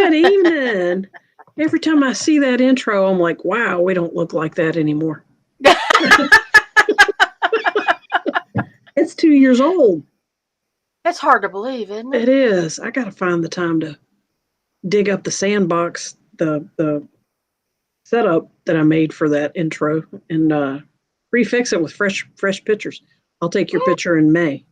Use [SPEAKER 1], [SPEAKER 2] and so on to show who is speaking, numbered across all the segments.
[SPEAKER 1] Good evening. Every time I see that intro, I'm like, wow, we don't look like that anymore. It's 2 years old.
[SPEAKER 2] It's hard to believe, isn't it?
[SPEAKER 1] It is. I got to find the time to dig up the sandbox, the setup that I made for that intro, and refix it with fresh pictures. I'll take your picture in May.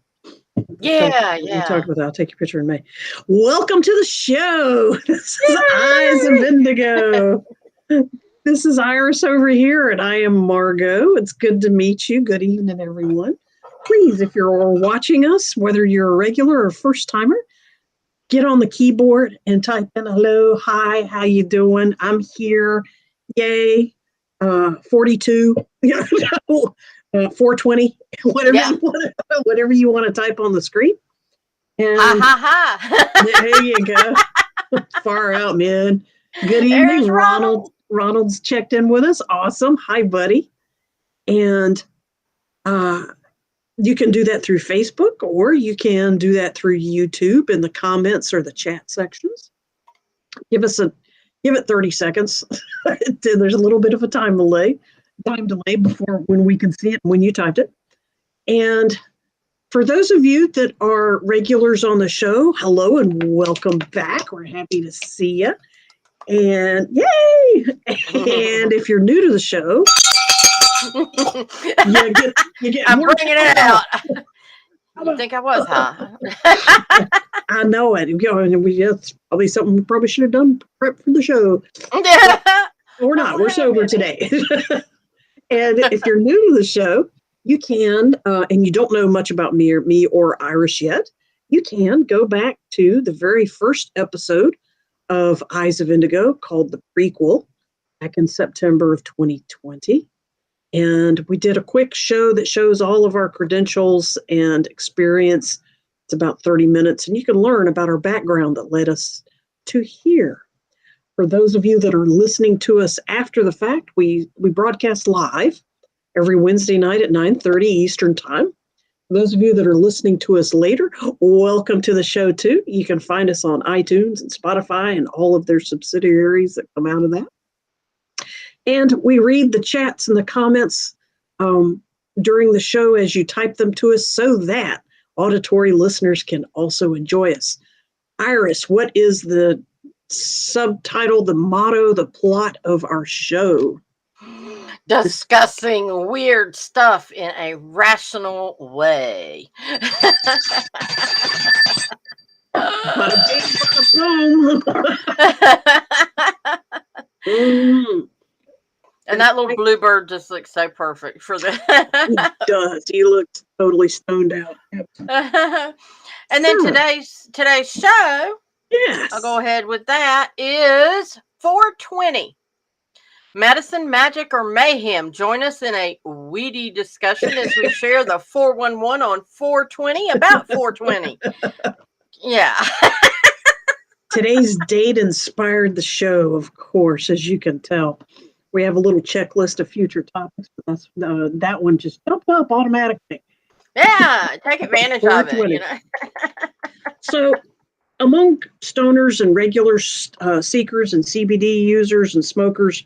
[SPEAKER 2] Yeah.
[SPEAKER 1] We talked about that. I'll take your picture in May. Welcome to the show. This is Eyes of Indigo. This is Iris over here, and I am Margot. It's good to meet you. Good evening, everyone. Please, if you're watching us, whether you're a regular or first timer, get on the keyboard and type in hello, hi, how you doing? I'm here. Yay. 42. 420. Whatever you want to type on the screen. And
[SPEAKER 2] ha.
[SPEAKER 1] There you go. Far out, man. Good evening,
[SPEAKER 2] There's Ronald.
[SPEAKER 1] Ronald's checked in with us. Awesome. Hi, buddy. And you can do that through Facebook, or you can do that through YouTube in the comments or the chat sections. Give it 30 seconds. There's a little bit of a time delay before when we can see it when you typed it. And for those of you that are regulars on the show, hello and welcome back. We're happy to see you. And yay! And if you're new to the show, you get
[SPEAKER 2] I'm
[SPEAKER 1] more
[SPEAKER 2] bringing it out. You think I was, huh?
[SPEAKER 1] I know it. That's probably something we probably should have done prep for the show. We're not. We're sober today. And if you're new to the show, you can, and you don't know much about me or Iris yet, you can go back to the very first episode of Eyes of Indigo called The Prequel back in September of 2020. And we did a quick show that shows all of our credentials and experience. It's about 30 minutes, and you can learn about our background that led us to here. For those of you that are listening to us after the fact, we broadcast live every Wednesday night at 9:30 Eastern Time. For those of you that are listening to us later, welcome to the show too. You can find us on iTunes and Spotify and all of their subsidiaries that come out of that. And we read the chats and the comments during the show as you type them to us so that auditory listeners can also enjoy us. Iris, what is the subtitle, the motto, the plot of our show?
[SPEAKER 2] Discussing weird stuff in a rational way.
[SPEAKER 1] Bada bing, bada boom.
[SPEAKER 2] And that little bluebird just looks so perfect for the.
[SPEAKER 1] He does. He looks totally stoned out.
[SPEAKER 2] And then today's show.
[SPEAKER 1] Yes.
[SPEAKER 2] I'll go ahead with that. Is 420. Medicine, magic, or mayhem? Join us in a weedy discussion as we share the 411 on 420 about 420. Yeah.
[SPEAKER 1] Today's date inspired the show, of course, as you can tell. We have a little checklist of future topics, but that one just jumped up automatically.
[SPEAKER 2] Yeah, take advantage of it. You know?
[SPEAKER 1] So, among stoners and regular seekers and CBD users and smokers,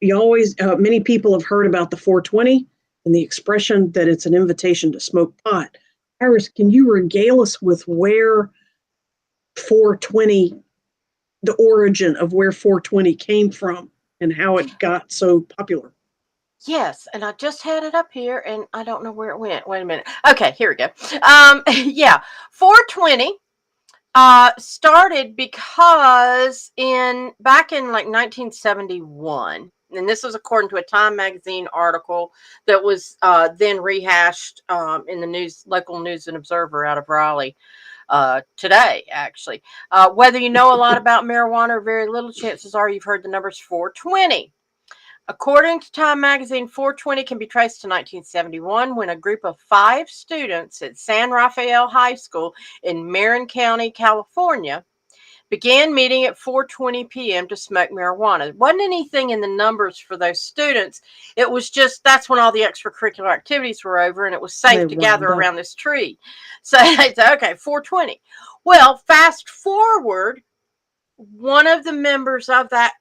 [SPEAKER 1] many people have heard about the 420 and the expression that it's an invitation to smoke pot. Iris, can you regale us with where 420, the origin of where 420 came from and how it got so popular?
[SPEAKER 2] Yes, and I just had it up here, and I don't know where it went. Wait a minute. Okay, here we go. 420 started because back in like 1971, and this was according to a Time magazine article that was then rehashed in the local News and Observer out of Raleigh today, actually. Whether you know a lot about marijuana or very little, chances are you've heard the numbers 420. According to Time magazine, 420 can be traced to 1971 when a group of 5 students at San Rafael High School in Marin County, California, began meeting at 4:20 p.m. to smoke marijuana. There wasn't anything in the numbers for those students. It was just that's when all the extracurricular activities were over and it was safe to gather around this tree. So they said, okay, 4:20. Well, fast forward one of the members of that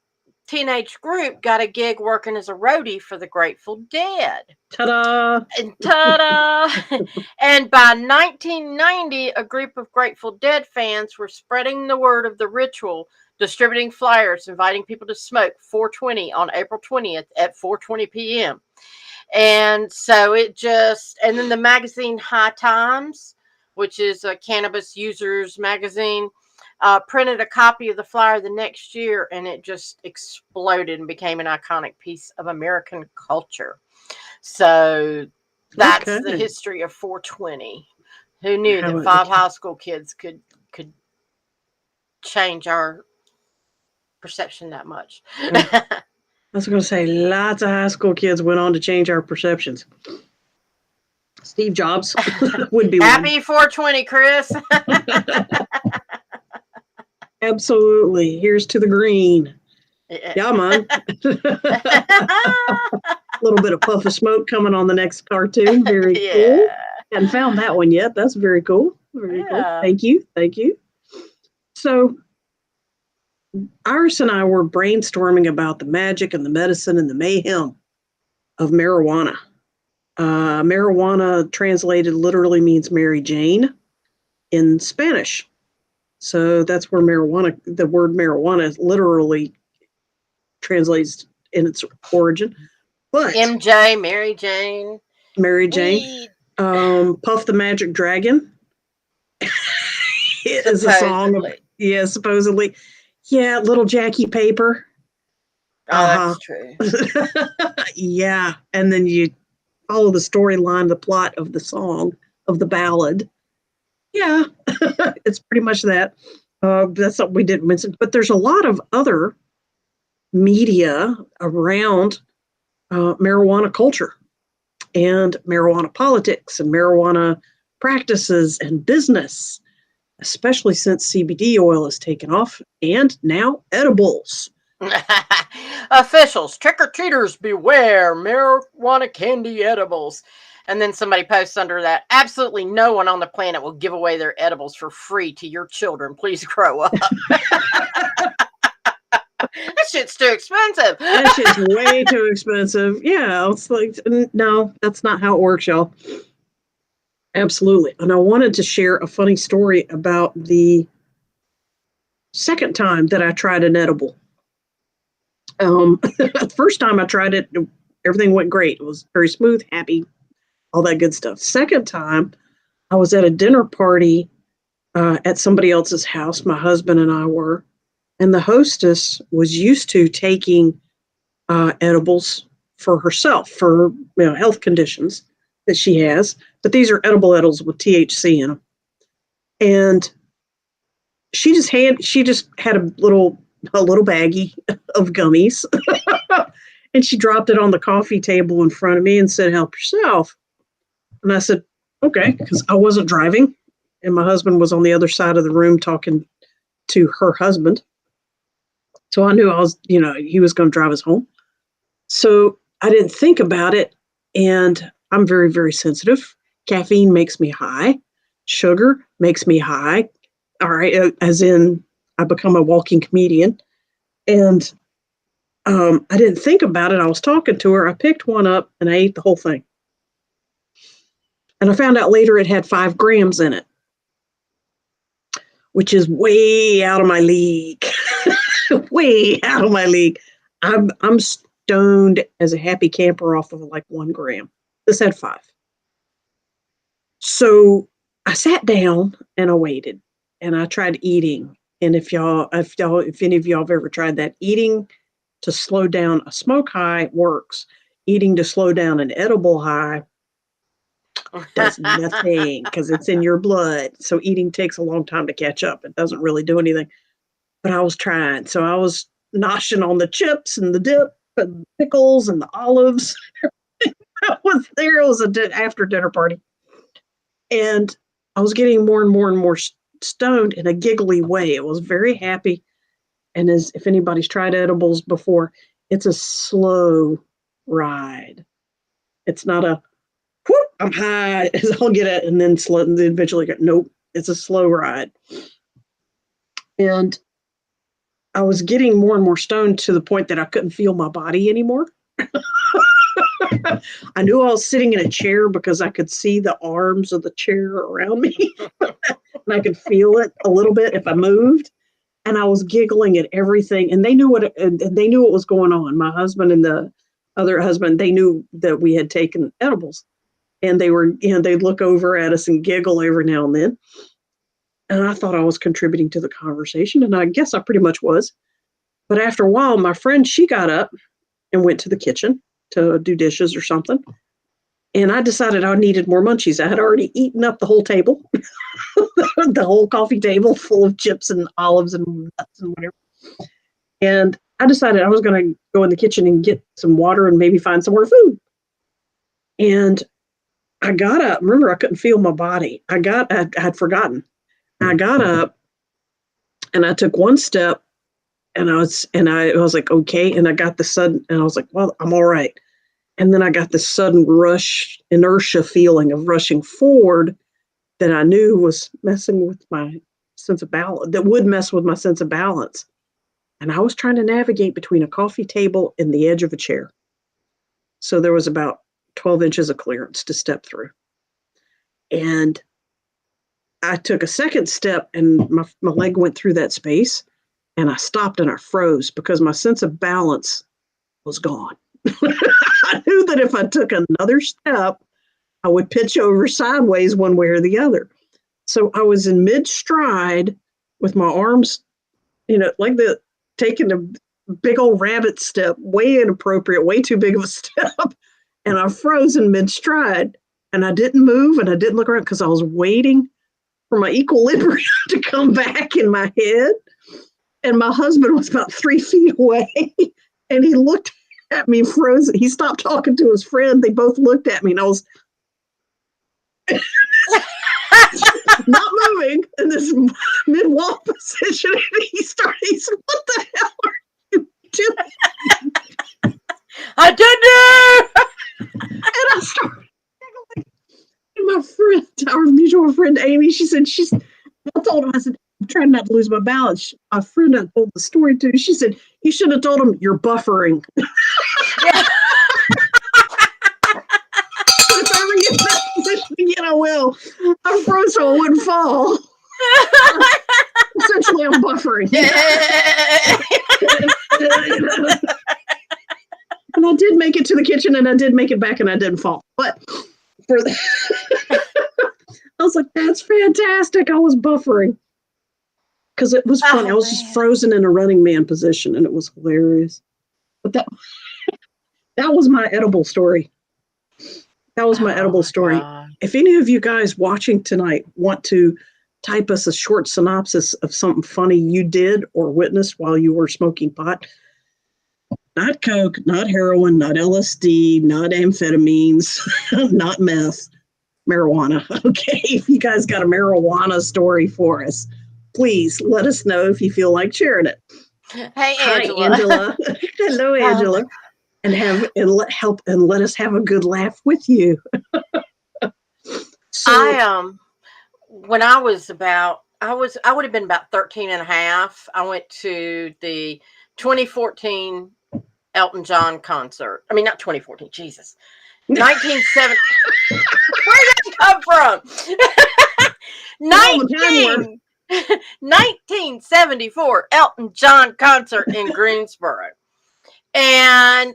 [SPEAKER 2] teenage group got a gig working as a roadie for the Grateful Dead.
[SPEAKER 1] Ta-da!
[SPEAKER 2] And ta-da! And by 1990, a group of Grateful Dead fans were spreading the word of the ritual, distributing flyers, inviting people to smoke 420 on April 20th at 4:20 p.m. And so and then the magazine High Times, which is a cannabis users magazine, printed a copy of the flyer the next year, and it just exploded and became an iconic piece of American culture. So that's the history of 420. Who knew that 5 high school kids could change our perception that much?
[SPEAKER 1] I was going to say, lots of high school kids went on to change our perceptions. Steve Jobs would be
[SPEAKER 2] Happy one. 420, Chris.
[SPEAKER 1] Absolutely. Here's to the green. Yeah, man. A little bit of puff of smoke coming on the next cartoon. Very cool. Hadn't found that one yet. That's very cool. Very cool. Thank you. Thank you. So Iris and I were brainstorming about the magic and the medicine and the mayhem of marijuana. Marijuana translated literally means Mary Jane in Spanish. So that's where the word marijuana literally translates in its origin. But
[SPEAKER 2] MJ, Mary Jane.
[SPEAKER 1] Puff the Magic Dragon is a song. Supposedly. Yeah, Little Jackie Paper.
[SPEAKER 2] Oh, that's true.
[SPEAKER 1] Yeah, and then you follow the storyline, the plot of the song, of the ballad. Yeah, it's pretty much that. That's something we didn't mention. But there's a lot of other media around marijuana culture and marijuana politics and marijuana practices and business, especially since CBD oil has taken off, and now edibles.
[SPEAKER 2] Officials, trick-or-treaters beware, marijuana candy edibles. And then somebody posts under that, absolutely no one on the planet will give away their edibles for free to your children. Please grow up. That shit's too expensive.
[SPEAKER 1] That shit's way too expensive. Yeah, it's like, no, that's not how it works, y'all. Absolutely. And I wanted to share a funny story about the second time that I tried an edible. The first time I tried it, everything went great. It was very smooth, happy, all that good stuff. Second time, I was at a dinner party at somebody else's house. My husband and I were. And the hostess was used to taking edibles for herself, for health conditions that she has. But these are edible edibles with THC in them. And she just had a little baggie of gummies. And she dropped it on the coffee table in front of me and said, "Help yourself." And I said, "Okay," because I wasn't driving. And my husband was on the other side of the room talking to her husband. So I knew he was going to drive us home. So I didn't think about it. And I'm very, very sensitive. Caffeine makes me high. Sugar makes me high. All right. As in, I become a walking comedian. And I didn't think about it. I was talking to her. I picked one up and I ate the whole thing. And I found out later it had 5 grams in it, which is way out of my league. Way out of my league. I'm stoned as a happy camper off of like 1 gram. This had 5. So I sat down and I waited and I tried eating. And if any of y'all have ever tried that, eating to slow down a smoke high works. Eating to slow down an edible high does nothing because it's in your blood. So eating takes a long time to catch up. It doesn't really do anything. But I was trying. So I was noshing on the chips and the dip and the pickles and the olives. I was there. It was an after dinner party. And I was getting more and more and more stoned in a giggly way. It was very happy. And if anybody's tried edibles before, it's a slow ride. It's not a, whoop, I'm high, I'll get it, and then eventually go, nope, it's a slow ride. And I was getting more and more stoned to the point that I couldn't feel my body anymore. I knew I was sitting in a chair because I could see the arms of the chair around me and I could feel it a little bit if I moved. And I was giggling at everything, and they knew what was going on. My husband and the other husband, they knew that we had taken edibles, and they were, they'd look over at us and giggle every now and then. And I thought I was contributing to the conversation, and I guess I pretty much was. But after a while, my friend, she got up and went to the kitchen to do dishes or something. And I decided I needed more munchies. I had already eaten up the whole table, the whole coffee table full of chips and olives and nuts and whatever. And I decided I was going to go in the kitchen and get some water and maybe find some more food. And I got up. Remember, I couldn't feel my body. I had forgotten. I got up and I took one step and I was like, okay. And I got the sudden, and I was like, well, I'm all right. And then I got this sudden rush, inertia feeling of rushing forward that I knew was messing with my sense of balance, that would mess with my sense of balance. And I was trying to navigate between a coffee table and the edge of a chair. So there was about 12 inches of clearance to step through. And I took a second step and my leg went through that space, and I stopped and I froze because my sense of balance was gone. I knew that if I took another step, I would pitch over sideways one way or the other. So I was in mid-stride with my arms, like taking a big old rabbit step, way inappropriate, way too big of a step. And I froze in mid-stride, and I didn't move and I didn't look around because I was waiting for my equilibrium to come back in my head. And my husband was about 3 feet away, and he looked at me frozen. He stopped talking to his friend. They both looked at me, and I was not moving in this mid-walk position. And he said, what the hell are you doing?
[SPEAKER 2] I did it!
[SPEAKER 1] And I started giggling. And my friend, our mutual friend, Amy, I told him, I said, I'm trying not to lose my balance. My friend I told the story to, she said, you should have told him you're buffering. Yeah. If I ever get that position again, I will. I froze so I wouldn't fall. Essentially, I'm buffering. And I did make it to the kitchen, and I did make it back, and I didn't fall. But I was like, that's fantastic. I was buffering. Because it was fun. I was just frozen in a running man position, and it was hilarious. But that was my edible story. That was my edible story. God. If any of you guys watching tonight want to type us a short synopsis of something funny you did or witnessed while you were smoking pot, not coke, not heroin, not LSD, not amphetamines, not meth, marijuana. Okay, if you guys got a marijuana story for us, please let us know if you feel like sharing it.
[SPEAKER 2] Hey, Angela.
[SPEAKER 1] Hi, Angela. Hello, Angela. And let us have a good laugh with you. So,
[SPEAKER 2] when I would have been about 13 and a half. I went to the 2014 Elton John concert. I mean, not 2014, Jesus. 1970. Where did that come from? 1974 Elton John concert in Greensboro. And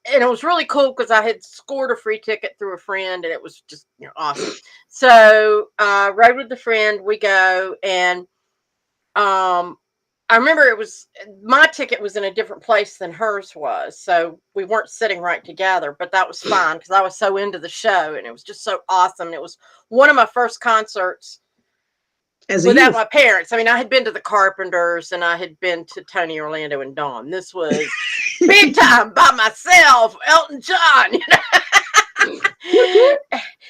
[SPEAKER 2] it was really cool because I had scored a free ticket through a friend, and it was just awesome. So rode with the friend, we go, and I remember my ticket was in a different place than hers was, so we weren't sitting right together, but that was fine because I was so into the show, and it was just so awesome. It was one of my first concerts without my parents. I mean, I had been to the Carpenters, and I had been to Tony Orlando and Dawn. This was big time by myself, Elton John,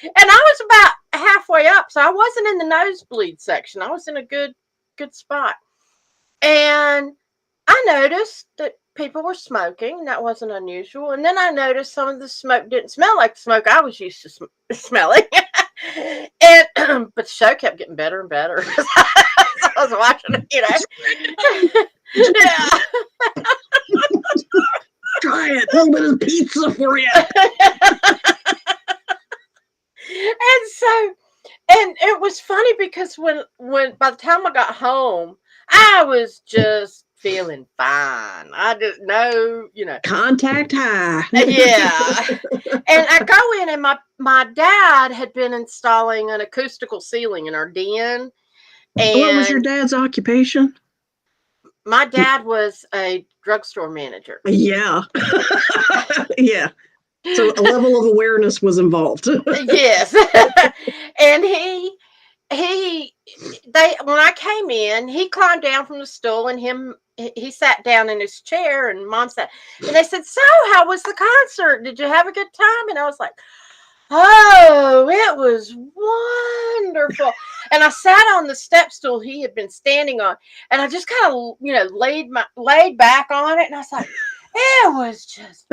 [SPEAKER 2] And I was about halfway up, so I wasn't in the nosebleed section. I was in a good spot. And I noticed that people were smoking. That wasn't unusual. And then I noticed some of the smoke didn't smell like the smoke I was used to smelling. And but the show kept getting better and better. So I I was watching it, Yeah.
[SPEAKER 1] Try it. A little bit of pizza for you.
[SPEAKER 2] And it was funny because when by the time I got home, I was just feeling fine. I just know,
[SPEAKER 1] Contact high.
[SPEAKER 2] Yeah. And I go in, and my dad had been installing an acoustical ceiling in our den.
[SPEAKER 1] What was your
[SPEAKER 2] And
[SPEAKER 1] dad's occupation?
[SPEAKER 2] my dad was a drugstore manager.
[SPEAKER 1] Yeah. Yeah. So a level of awareness was involved.
[SPEAKER 2] Yes. And when I came in, he climbed down from the stool, and he sat down in his chair, and Mom sat, and they said, "So, how was the concert? Did you have a good time?" And I was like, "Oh, it was wonderful." And I sat on the step stool he had been standing on, and I just kind of, laid back on it, and I was like, it was just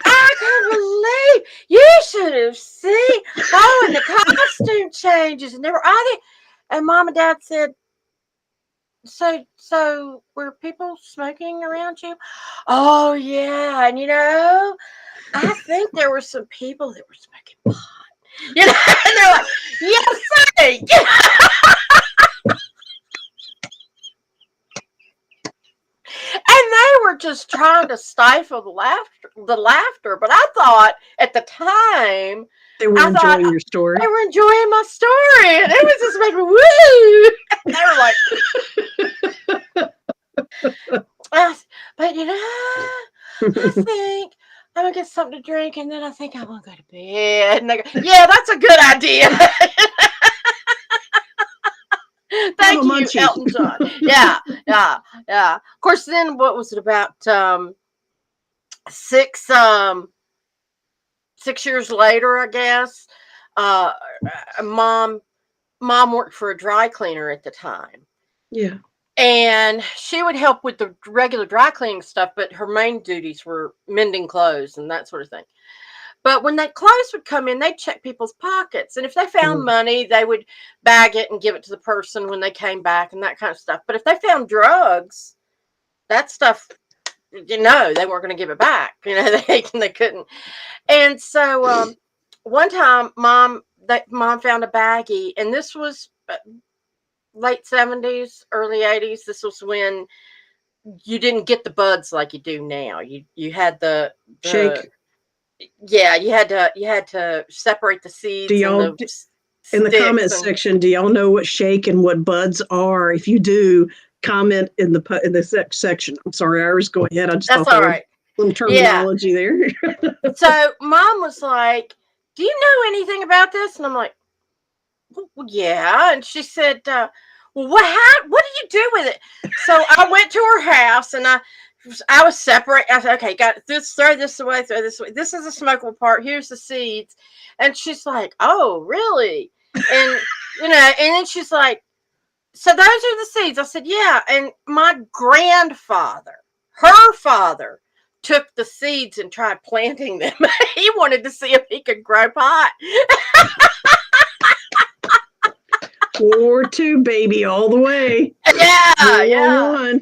[SPEAKER 2] I can't believe you should have seen. Oh, and the costume changes, and they were all there. And Mom and Dad said, "So were people smoking around you?" "Oh yeah, and I think there were some people that were smoking pot." And they're like, "Yes, sir." And they were just trying to stifle the laughter. But I thought at the time,
[SPEAKER 1] They were enjoying your story.
[SPEAKER 2] They were enjoying my story, and it was just making woo. They were like, but I think I'm gonna get something to drink, and then I think I'm gonna go to bed. And they go, "Yeah, that's a good idea." Thank you, Elton John. Yeah. Of course, then what was it about 6 years later, I guess, mom worked for a dry cleaner at the time.
[SPEAKER 1] Yeah.
[SPEAKER 2] And she would help with the regular dry cleaning stuff, but her main duties were mending clothes and that sort of thing. But when that clothes would come in, they'd check people's pockets. And if they found money, they would bag it and give it to the person when they came back and that kind of stuff. But if they found drugs, that stuff, they weren't going to give it back. They couldn't. And so one time, Mom found a baggie, and this was late 70s, early 80s. This was when you didn't get the buds like you do now. You had the
[SPEAKER 1] shake.
[SPEAKER 2] Yeah, you had to separate the seeds.
[SPEAKER 1] In the comment section, do y'all know what shake and what buds are? If you do, comment in the section. I'm sorry, Iris, go ahead. I just
[SPEAKER 2] That's all right.
[SPEAKER 1] Little terminology there.
[SPEAKER 2] So Mom was like, "Do you know anything about this?" And I'm like, "Well, yeah." And she said, "Well, what do you do with it?" So I went to her house, and I was separate. I said, "Okay, got this. Throw this away. Throw this away. This is the smokable part. Here's the seeds." And she's like, "Oh, really?" And and then she's like, "So those are the seeds?" I said, "Yeah." And my grandfather, her father, took the seeds and tried planting them. He wanted to see if he could grow pot.
[SPEAKER 1] 4-2, baby, all the way.
[SPEAKER 2] Yeah.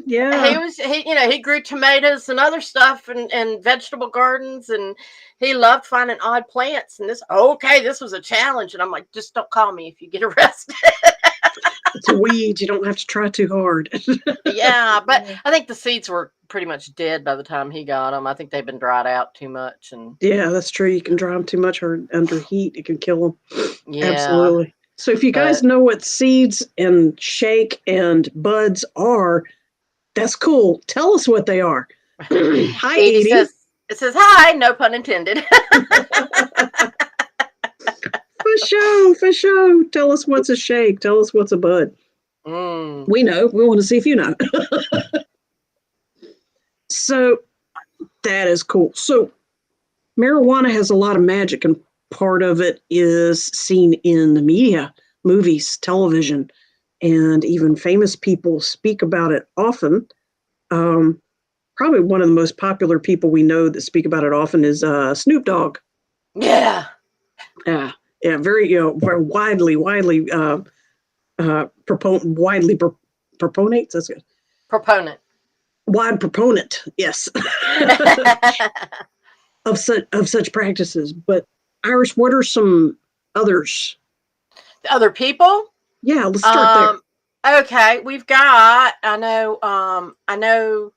[SPEAKER 1] Yeah.
[SPEAKER 2] He grew tomatoes and other stuff and vegetable gardens, and he loved finding odd plants. And this was a challenge. And I'm like, "Just don't call me if you get arrested."
[SPEAKER 1] It's a weed. You don't have to try too hard.
[SPEAKER 2] Yeah, but I think the seeds were pretty much dead by the time he got them. I think they've been dried out too much. And
[SPEAKER 1] yeah, that's true. You can dry them too much or under heat. It can kill them.
[SPEAKER 2] Yeah.
[SPEAKER 1] Absolutely. So if you guys know what seeds and shake and buds are, that's cool. Tell us what they are. Hi, Edie.
[SPEAKER 2] It says hi, no pun intended.
[SPEAKER 1] For sure. Tell us what's a shake. Tell us what's a bud. We know. We want to see if you know. So that is cool. So marijuana has a lot of magic, and part of it is seen in the media, movies, television, and even famous people speak about it often. Probably one of the most popular people we know that speak about it often is Snoop Dogg.
[SPEAKER 2] Yeah.
[SPEAKER 1] Yeah, very, very widely widely proponates. That's good.
[SPEAKER 2] Proponent.
[SPEAKER 1] Wide proponent, yes, of such practices. But Iris, what are some others?
[SPEAKER 2] Other people?
[SPEAKER 1] Yeah, let's start
[SPEAKER 2] there. Okay, we've got. I know.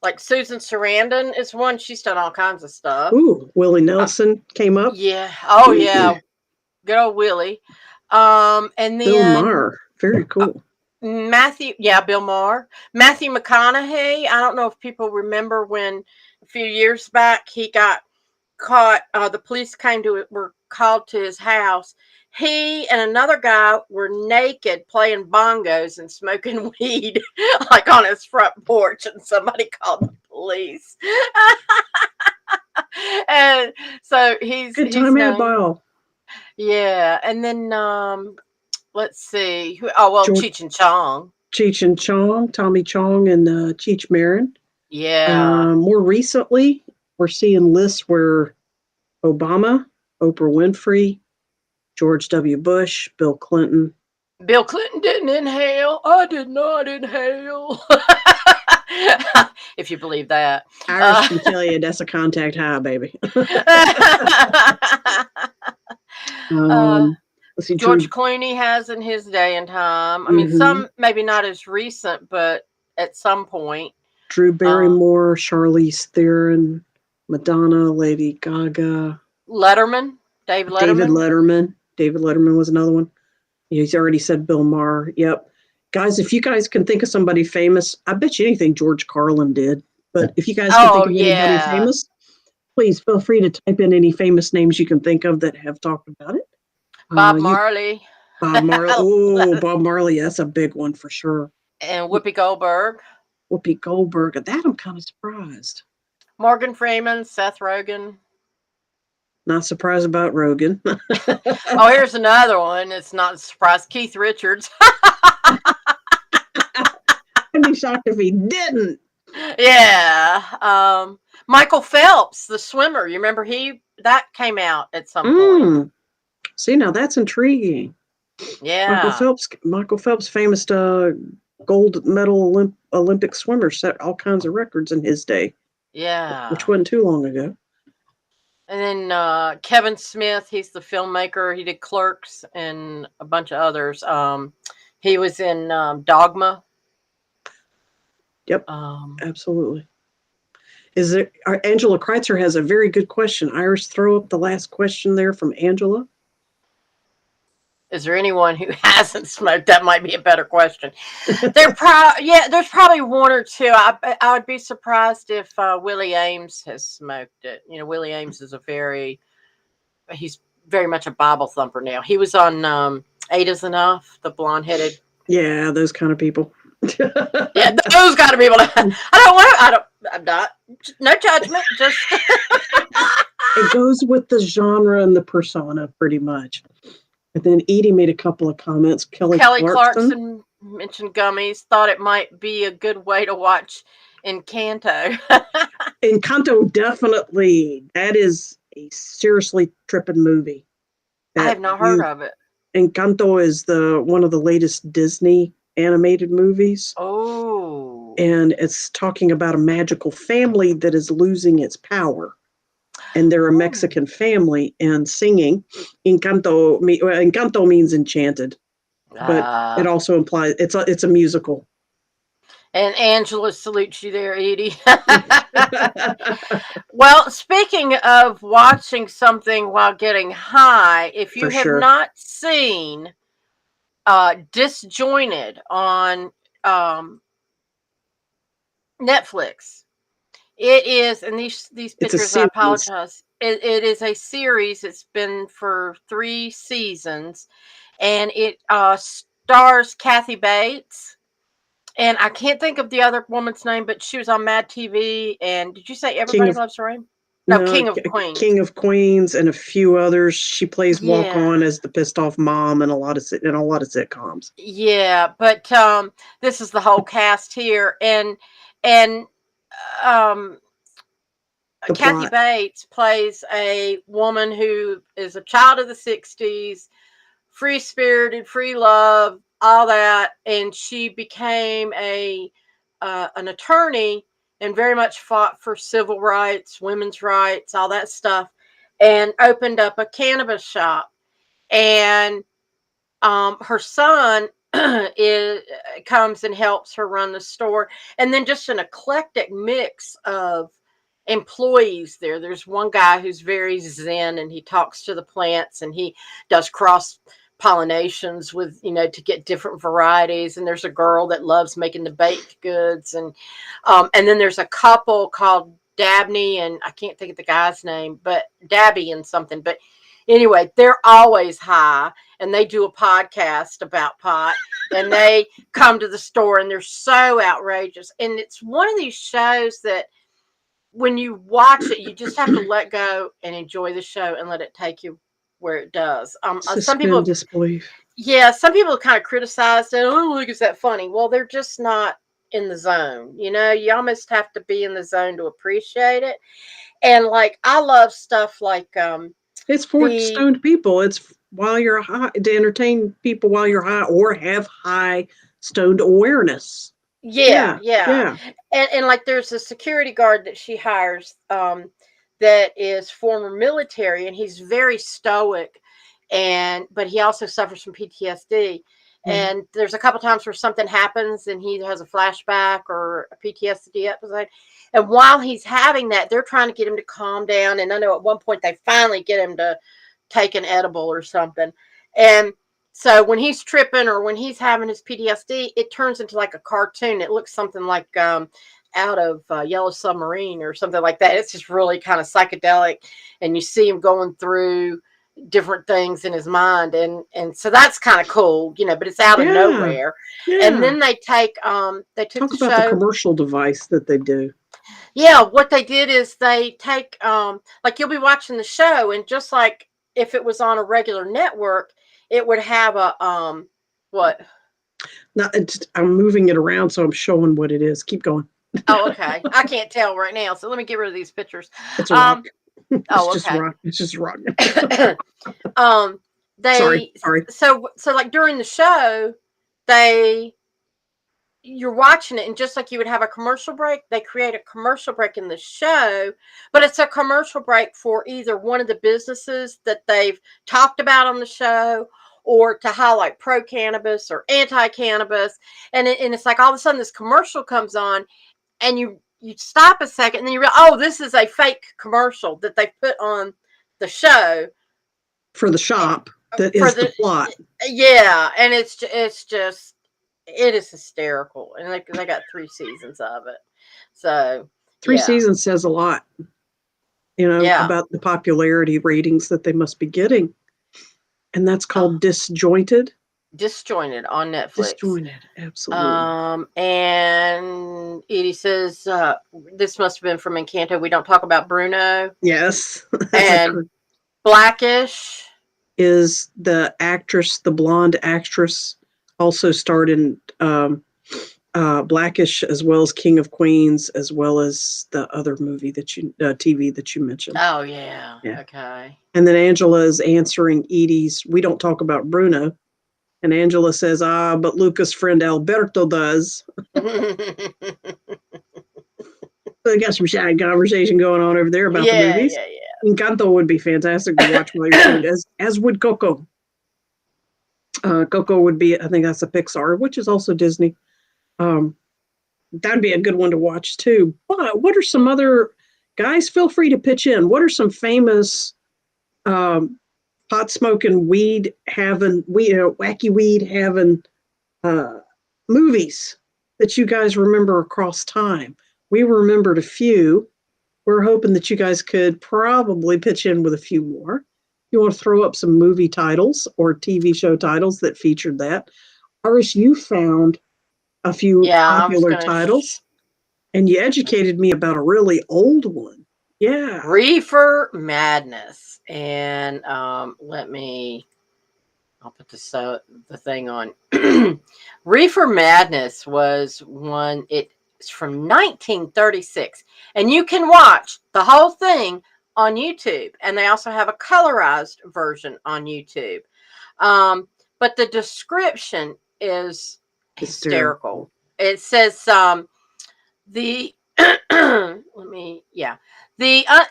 [SPEAKER 2] Like Susan Sarandon is one. She's done all kinds of stuff.
[SPEAKER 1] Ooh, Willie Nelson came up.
[SPEAKER 2] Yeah. Oh yeah. Good old Willie. And then
[SPEAKER 1] Bill Maher. Very cool.
[SPEAKER 2] Bill Maher. Matthew McConaughey. I don't know if people remember when a few years back he got caught. The police were called to his house. He and another guy were naked playing bongos and smoking weed, like on his front porch, and somebody called the police. And so he's
[SPEAKER 1] good time at ball.
[SPEAKER 2] Yeah, and then let's see. Cheech and Chong.
[SPEAKER 1] Cheech and Chong, Tommy Chong, and Cheech Marin.
[SPEAKER 2] Yeah.
[SPEAKER 1] More recently, we're seeing lists where Obama, Oprah Winfrey, George W. Bush, Bill Clinton.
[SPEAKER 2] Bill Clinton didn't inhale. I did not inhale. If you believe that.
[SPEAKER 1] Iris can tell you that's a contact high, baby. Let's see,
[SPEAKER 2] George Clooney has in his day and time. I mean, some maybe not as recent, but at some point.
[SPEAKER 1] Drew Barrymore, Charlize Theron, Madonna, Lady Gaga.
[SPEAKER 2] Letterman. David Letterman.
[SPEAKER 1] David Letterman was another one. He's already said Bill Maher. Yep. Guys, if you guys can think of somebody famous, I bet you anything George Carlin did. But if you guys can think of anybody famous, please feel free to type in any famous names you can think of that have talked about it.
[SPEAKER 2] Bob Marley.
[SPEAKER 1] Bob Marley. Oh, Bob Marley. That's a big one for sure.
[SPEAKER 2] And Whoopi Goldberg.
[SPEAKER 1] At that, I'm kind of surprised.
[SPEAKER 2] Morgan Freeman, Seth Rogen.
[SPEAKER 1] Not surprised about Rogan.
[SPEAKER 2] Oh, here's another one. It's not a surprise. Keith Richards.
[SPEAKER 1] I'd be shocked if he didn't.
[SPEAKER 2] Yeah. Michael Phelps, the swimmer. You remember that came out at some point.
[SPEAKER 1] See, now that's intriguing.
[SPEAKER 2] Yeah.
[SPEAKER 1] Michael Phelps, famous gold medal Olympic swimmer, set all kinds of records in his day.
[SPEAKER 2] Yeah.
[SPEAKER 1] Which wasn't too long ago.
[SPEAKER 2] And then Kevin Smith, he's the filmmaker. He did Clerks and a bunch of others. He was in Dogma.
[SPEAKER 1] Yep, absolutely. Angela Kreitzer has a very good question. Iris, throw up the last question there from Angela.
[SPEAKER 2] Is there anyone who hasn't smoked? That might be a better question. There's probably one or two. I would be surprised if Willie Ames has smoked it. You know, Willie Ames is he's very much a Bible thumper now. He was on Eight Is Enough, the blonde-headed.
[SPEAKER 1] Yeah, those kind of people.
[SPEAKER 2] Yeah, those kind of people. I'm not. No judgment. Just.
[SPEAKER 1] It goes with the genre and the persona, pretty much. And then Edie made a couple of comments. Kelly Clarkson
[SPEAKER 2] mentioned gummies. Thought it might be a good way to watch Encanto.
[SPEAKER 1] Encanto, definitely. That is a seriously tripping movie.
[SPEAKER 2] I have not heard of it.
[SPEAKER 1] Encanto is one of the latest Disney animated movies.
[SPEAKER 2] Oh.
[SPEAKER 1] And it's talking about a magical family that is losing its power. And they're a Mexican family, and singing Encanto means enchanted, but it also implies it's a musical.
[SPEAKER 2] And Angela salutes you there, Edie. Well, speaking of watching something while getting high, if you have not seen Disjointed on Netflix. It is, and these pictures, I apologize. It is a series. It's been for 3 seasons, and it stars Kathy Bates. And I can't think of the other woman's name, but she was on Mad TV. And did you say Everybody Loves Raymond? No, King of Queens.
[SPEAKER 1] King of Queens and a few others. She plays Walk On as the pissed off mom in a lot of sitcoms.
[SPEAKER 2] Yeah, but this is the whole cast here, and Kathy Bates plays a woman who is a child of the 60s, free-spirited, free love, all that, and she became an attorney and very much fought for civil rights, women's rights, all that stuff, and opened up a cannabis shop. And her son comes and helps her run the store, and then just an eclectic mix of employees there. There's one guy who's very zen, and he talks to the plants, and he does cross pollinations with, to get different varieties. And there's a girl that loves making the baked goods, and then there's a couple called Dabney, and I can't think of the guy's name, but Dabby and something. But anyway, they're always high, and they do a podcast about pot, and they come to the store, and they're so outrageous. And it's one of these shows that when you watch it, you just have to let go and enjoy the show and let it take you where it does. Some people
[SPEAKER 1] disbelief.
[SPEAKER 2] Yeah, some people kind of criticized it. Oh, look, is that funny? Well, they're just not in the zone. You almost have to be in the zone to appreciate it. And like, I love stuff like
[SPEAKER 1] it's for stoned people. It's while you're high, to entertain people while you're high or have high stoned awareness.
[SPEAKER 2] Yeah. And like, there's a security guard that she hires that is former military, and he's very stoic, but he also suffers from PTSD. And there's a couple times where something happens and he has a flashback or a PTSD episode. And while he's having that, they're trying to get him to calm down. And I know at one point they finally get him to take an edible or something. And so when he's tripping or when he's having his PTSD, it turns into like a cartoon. It looks something like out of Yellow Submarine or something like that. It's just really kind of psychedelic. And you see him going through different things in his mind. And so that's kind of cool, but it's out of nowhere. Yeah. And then they took
[SPEAKER 1] the show. The commercial device that they do.
[SPEAKER 2] Yeah, what they did is they take, like, you'll be watching the show, and just like if it was on a regular network, it would have a, what?
[SPEAKER 1] No, I'm moving it around, so I'm showing what it is. Keep going.
[SPEAKER 2] Oh, okay. I can't tell right now, so let me get rid of these pictures.
[SPEAKER 1] It's a rock.
[SPEAKER 2] Okay.
[SPEAKER 1] It's just rock.
[SPEAKER 2] Sorry. So like during the show, you're watching it, and just like you would have a commercial break, they create a commercial break in the show, but it's a commercial break for either one of the businesses that they've talked about on the show, or to highlight pro-cannabis or anti-cannabis. And it's like all of a sudden this commercial comes on, and you stop a second, and then you realize, oh, this is a fake commercial that they put on the show
[SPEAKER 1] for the shop. That is the plot.
[SPEAKER 2] Yeah, and it is hysterical, and they got 3 seasons of it. So
[SPEAKER 1] 3 seasons says a lot, about the popularity ratings that they must be getting, and that's called Disjointed.
[SPEAKER 2] Disjointed on Netflix.
[SPEAKER 1] Disjointed, absolutely.
[SPEAKER 2] And Edie says this must have been from Encanto. We don't talk about Bruno.
[SPEAKER 1] Yes.
[SPEAKER 2] And Blackish
[SPEAKER 1] is the actress, the blonde actress, also starred in Blackish, as well as King of Queens, as well as the other movie TV that you mentioned.
[SPEAKER 2] Oh yeah. Okay.
[SPEAKER 1] And then Angela is answering Edie's. We don't talk about Bruno. And Angela says, but Luca's friend Alberto does. They got some shy conversation going on over there about the movies.
[SPEAKER 2] Yeah.
[SPEAKER 1] Encanto would be fantastic to watch while you're doing it, as would Coco. Coco would be, I think that's a Pixar, which is also Disney. That'd be a good one to watch too. But what are some other, guys, feel free to pitch in. What are some famous pot smoking, wacky weed having movies that you guys remember across time? We remembered a few. We're hoping that you guys could probably pitch in with a few more. You want to throw up some movie titles or TV show titles that featured that. Iris, you found a few popular titles, and you educated me about a really old one. Yeah.
[SPEAKER 2] Reefer Madness. And I'll put the thing on. Reefer Madness was one, it's from 1936. And you can watch the whole thing on YouTube. And they also have a colorized version on YouTube. But the description is
[SPEAKER 1] Hysterical.
[SPEAKER 2] hysterical. It says the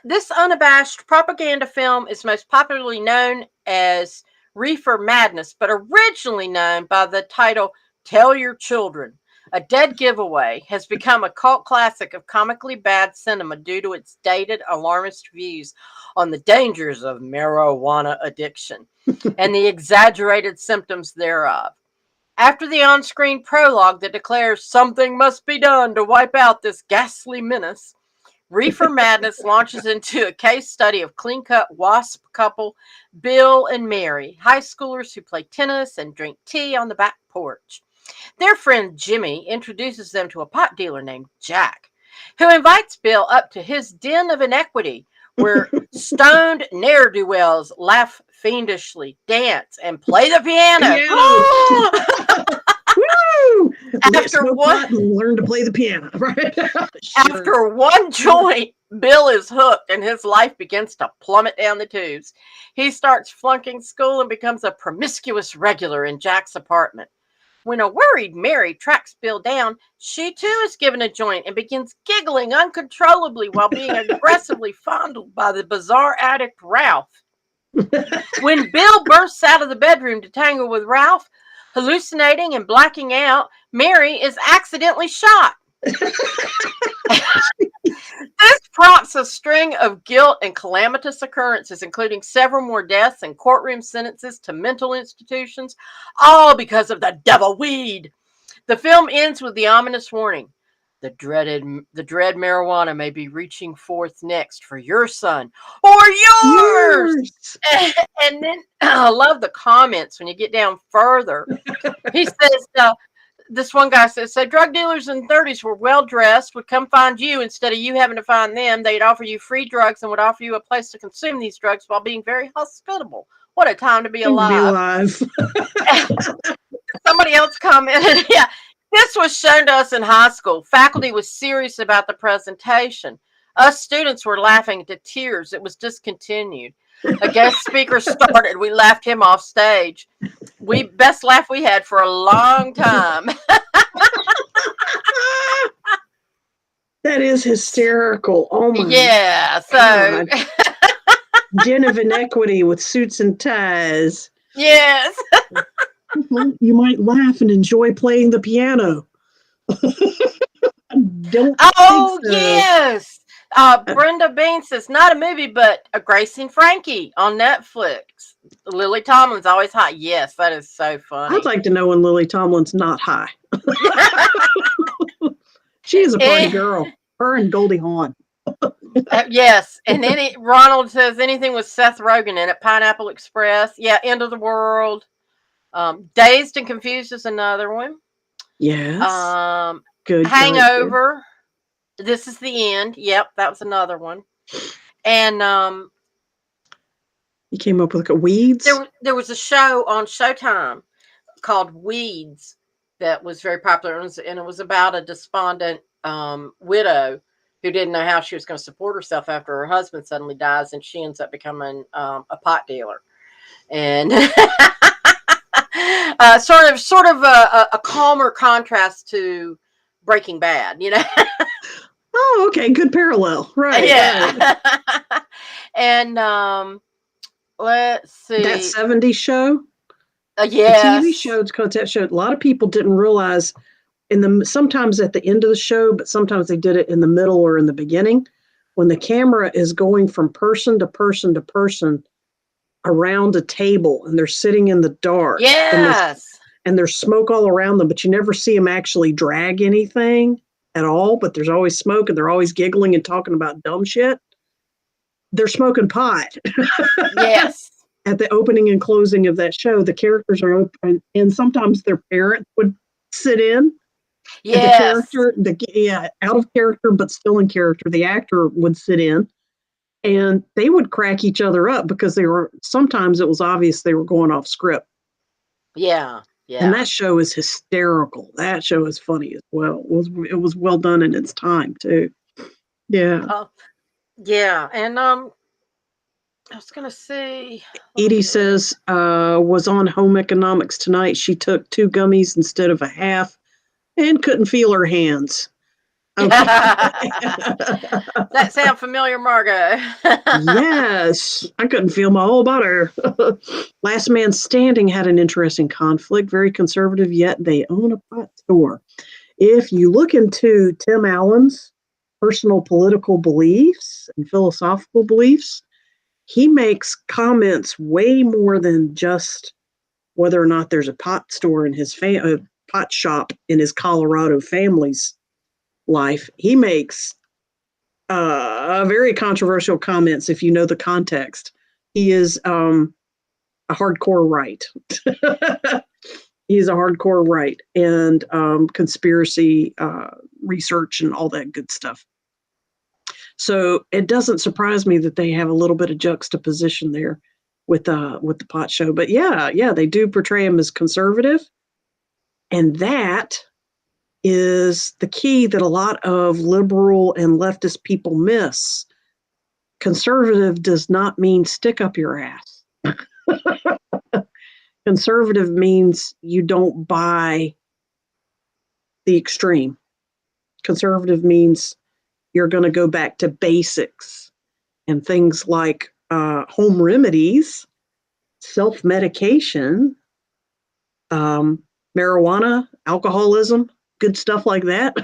[SPEAKER 2] this unabashed propaganda film is most popularly known as Reefer Madness, but originally known by the title Tell Your Children. A Dead Giveaway has become a cult classic of comically bad cinema due to its dated, alarmist views on the dangers of marijuana addiction and the exaggerated symptoms thereof. After the on-screen prologue that declares something must be done to wipe out this ghastly menace, Reefer Madness launches into a case study of clean-cut WASP couple Bill and Mary, high schoolers who play tennis and drink tea on the back porch. Their friend Jimmy introduces them to a pot dealer named Jack, who invites Bill up to his den of iniquity, where stoned ne'er-do-wells laugh fiendishly, dance, and play the piano.
[SPEAKER 1] Woo!
[SPEAKER 2] After one,
[SPEAKER 1] learn to play the piano, right?
[SPEAKER 2] After one joint, Bill is hooked and his life begins to plummet down the tubes. He starts flunking school and becomes a promiscuous regular in Jack's apartment. When a worried Mary tracks Bill down, she too is given a joint and begins giggling uncontrollably while being aggressively fondled by the bizarre addict Ralph. When Bill bursts out of the bedroom to tangle with Ralph, hallucinating and blacking out, Mary is accidentally shot. This prompts a string of guilt and calamitous occurrences, including several more deaths and courtroom sentences to mental institutions, all because of the devil weed. The film ends with the ominous warning: the dread marijuana may be reaching forth next for your son or yours. And then I love the comments when you get down further. He says, this one guy says, so drug dealers in the 30s were well-dressed, would come find you instead of you having to find them. They'd offer you free drugs and would offer you a place to consume these drugs while being very hospitable. What a time to be alive. Somebody else commented, yeah, this was shown to us in high school. Faculty was serious about the presentation. Us students were laughing to tears. It was discontinued. A guest speaker started. We laughed him off stage. Best laugh we had for a long time.
[SPEAKER 1] That is hysterical. Oh my.
[SPEAKER 2] Yeah. So
[SPEAKER 1] Den of Inequity with suits and ties.
[SPEAKER 2] Yes.
[SPEAKER 1] Well, you might laugh and enjoy playing the piano. Don't.
[SPEAKER 2] Oh
[SPEAKER 1] think so.
[SPEAKER 2] Yes. Brenda Bean says, not a movie, but a Grace and Frankie on Netflix. Lily Tomlin's always hot. Yes, that is so funny.
[SPEAKER 1] I'd like to know when Lily Tomlin's not high. She is a party girl. Her and Goldie Hawn.
[SPEAKER 2] Yes. And then Ronald says anything with Seth Rogen in it. Pineapple Express. Yeah, End of the World. Dazed and Confused is another one.
[SPEAKER 1] Yes. Good.
[SPEAKER 2] Hangover. Good. This is the End. Yep, that was another one. And
[SPEAKER 1] you came up with Weeds?
[SPEAKER 2] There was a show on Showtime called Weeds that was very popular, and it was about a despondent widow who didn't know how she was going to support herself after her husband suddenly dies, and she ends up becoming a pot dealer. And sort of a calmer contrast to Breaking Bad, you know.
[SPEAKER 1] Oh, okay, good parallel, right?
[SPEAKER 2] Yeah. Right. And let's see,
[SPEAKER 1] that '70s show.
[SPEAKER 2] Yeah,
[SPEAKER 1] the TV show, concept show. A lot of people didn't realize sometimes at the end of the show, but sometimes they did it in the middle or in the beginning, when the camera is going from person to person to person around a table, and they're sitting in the dark.
[SPEAKER 2] Yes.
[SPEAKER 1] And there's smoke all around them, but you never see them actually drag anything at all. But there's always smoke, and they're always giggling and talking about dumb shit. They're smoking pot.
[SPEAKER 2] Yes.
[SPEAKER 1] At the opening and closing of that show, the characters are open, and sometimes their parents would sit in.
[SPEAKER 2] Yes.
[SPEAKER 1] The character, out of character, but still in character. The actor would sit in, and they would crack each other up because sometimes it was obvious they were going off script.
[SPEAKER 2] Yeah. Yeah.
[SPEAKER 1] And that show is hysterical. That show is funny as well. It was well done in its time too. Yeah.
[SPEAKER 2] Yeah. And I was going to see.
[SPEAKER 1] Edie says, was on home economics tonight. She took 2 gummies instead of a half and couldn't feel her hands. Okay.
[SPEAKER 2] That sound familiar, Margot?
[SPEAKER 1] Yes, I couldn't feel my whole body. Last Man Standing had an interesting conflict. Very conservative, yet they own a pot store. If you look into Tim Allen's personal political beliefs and philosophical beliefs, he makes comments way more than just whether or not there's a pot store in his pot shop in his Colorado family's life. He makes very controversial comments if you know the context. He is a hardcore right. He's a hardcore right and conspiracy research and all that good stuff. So it doesn't surprise me that they have a little bit of juxtaposition there with the pot show. But yeah, they do portray him as conservative, and that is the key that a lot of liberal and leftist people miss. Conservative does not mean stick up your ass. Conservative means you don't buy the extreme. Conservative means you're going to go back to basics and things like home remedies, self-medication, marijuana, alcoholism, good stuff like that.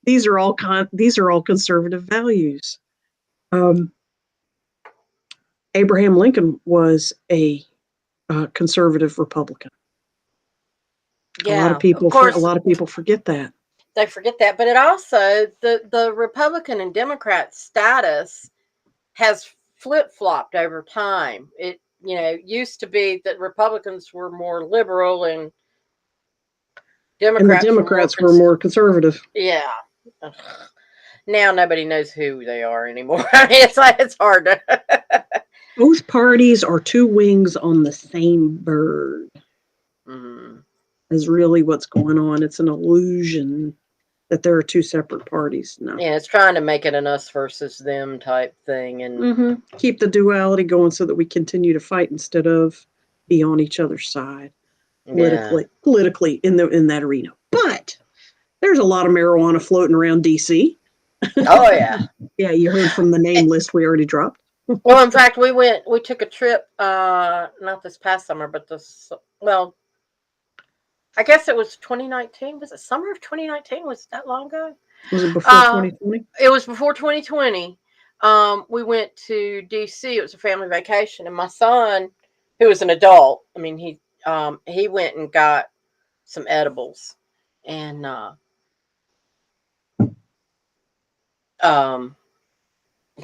[SPEAKER 1] These are all conservative values. Abraham Lincoln was a conservative Republican.
[SPEAKER 2] Yeah,
[SPEAKER 1] a lot of people forget that.
[SPEAKER 2] They forget that, but it also the Republican and Democrat status has flip-flopped over time. It used to be that Republicans were more liberal and
[SPEAKER 1] Democrats were more conservative.
[SPEAKER 2] Yeah. Ugh. Now nobody knows who they are anymore. It's hard to.
[SPEAKER 1] Both parties are 2 wings on the same bird.
[SPEAKER 2] Mm-hmm.
[SPEAKER 1] Is really what's going on. It's an illusion that there are 2 separate parties. No.
[SPEAKER 2] Yeah, it's trying to make it an us versus them type thing, and
[SPEAKER 1] keep the duality going so that we continue to fight instead of be on each other's side politically in that arena. But there's a lot of marijuana floating around DC.
[SPEAKER 2] Oh yeah.
[SPEAKER 1] Yeah, you heard from the name list we already dropped.
[SPEAKER 2] Well, in fact, we took a trip not this past summer, but I guess it was 2019. Was it summer of 2019? Was it that long ago?
[SPEAKER 1] Was it before 2020?
[SPEAKER 2] It was before 2020. We went to DC. It was a family vacation, and my son, who was an adult, I mean, he went and got some edibles, and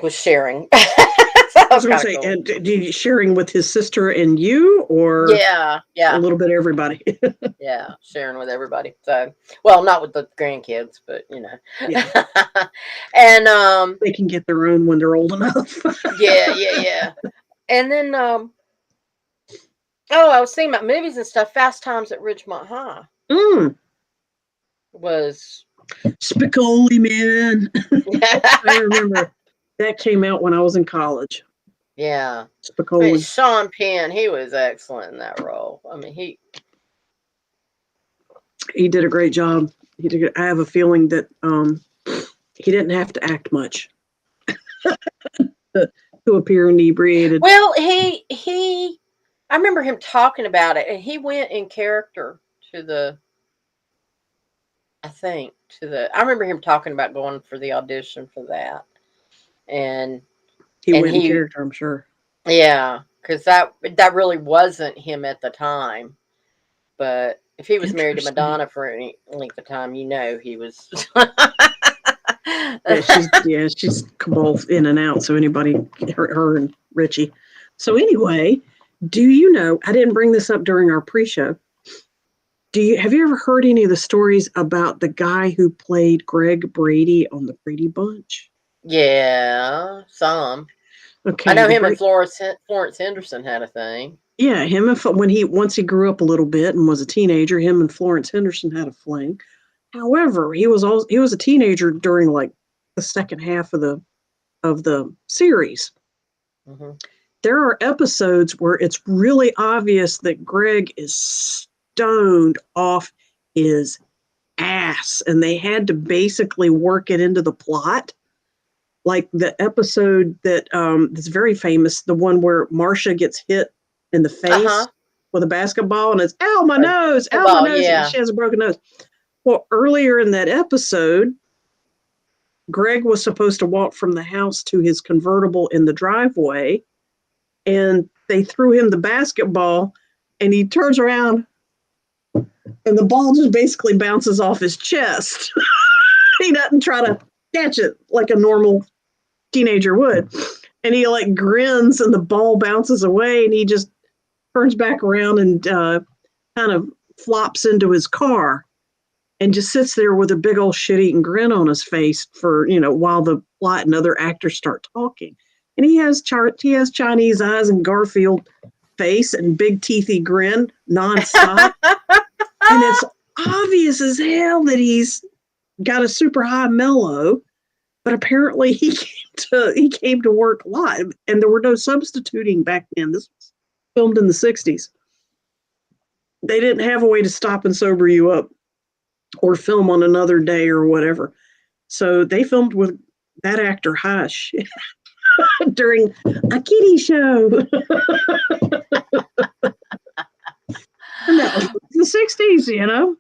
[SPEAKER 2] was sharing.
[SPEAKER 1] I was going to say, cool. And did you sharing with his sister and you, or
[SPEAKER 2] yeah,
[SPEAKER 1] a little bit of everybody?
[SPEAKER 2] Yeah, sharing with everybody. So, well, not with the grandkids, but
[SPEAKER 1] yeah.
[SPEAKER 2] And
[SPEAKER 1] they can get their own when they're old enough.
[SPEAKER 2] yeah. And then I was thinking about movies and stuff. Fast Times at Ridgemont High was
[SPEAKER 1] Spicoli, man. I remember that came out when I was in college.
[SPEAKER 2] Yeah.
[SPEAKER 1] Spicoli.
[SPEAKER 2] I mean, Sean Penn, he was excellent in that role. I mean, he
[SPEAKER 1] did a great job. I have a feeling that he didn't have to act much to appear inebriated.
[SPEAKER 2] Well, I remember him talking about it, and he went in character I remember him talking about going for the audition for that. And
[SPEAKER 1] he went in character, I'm sure.
[SPEAKER 2] Yeah, because that really wasn't him at the time. But if he was married to Madonna for any length of time, he was.
[SPEAKER 1] she's both in and out. So anybody, her and Richie. So anyway, do you know? I didn't bring this up during our pre-show. Have you ever heard any of the stories about the guy who played Greg Brady on the Brady Bunch?
[SPEAKER 2] Yeah, some.
[SPEAKER 1] Okay,
[SPEAKER 2] I know him and Florence Henderson had a thing.
[SPEAKER 1] Yeah, him and once he grew up a little bit and was a teenager, him and Florence Henderson had a fling. However, he was a teenager during like the second half of the series. There are episodes where it's really obvious that Greg is stoned off his ass, and they had to basically work it into the plot. Like the episode that that's very famous, the one where Marcia gets hit in the face with a basketball, and it's ow my nose, ow my nose.
[SPEAKER 2] Yeah.
[SPEAKER 1] She has a broken nose. Well, earlier in that episode, Greg was supposed to walk from the house to his convertible in the driveway, and they threw him the basketball, and he turns around, and the ball just basically bounces off his chest. He doesn't try to catch it like a normal teenager would. And he like grins, and the ball bounces away, and he just turns back around and kind of flops into his car and just sits there with a big old shit-eating grin on his face for, while the plot and other actors start talking. And he has Chinese eyes and Garfield face and big teethy grin nonstop. And it's obvious as hell that he's got a super high mellow, but apparently he came to work live, and there were no substituting back then. This was filmed in the 60s. They didn't have a way to stop and sober you up or film on another day or whatever. So they filmed with that actor Hush during a kiddie show. And that was the 60s,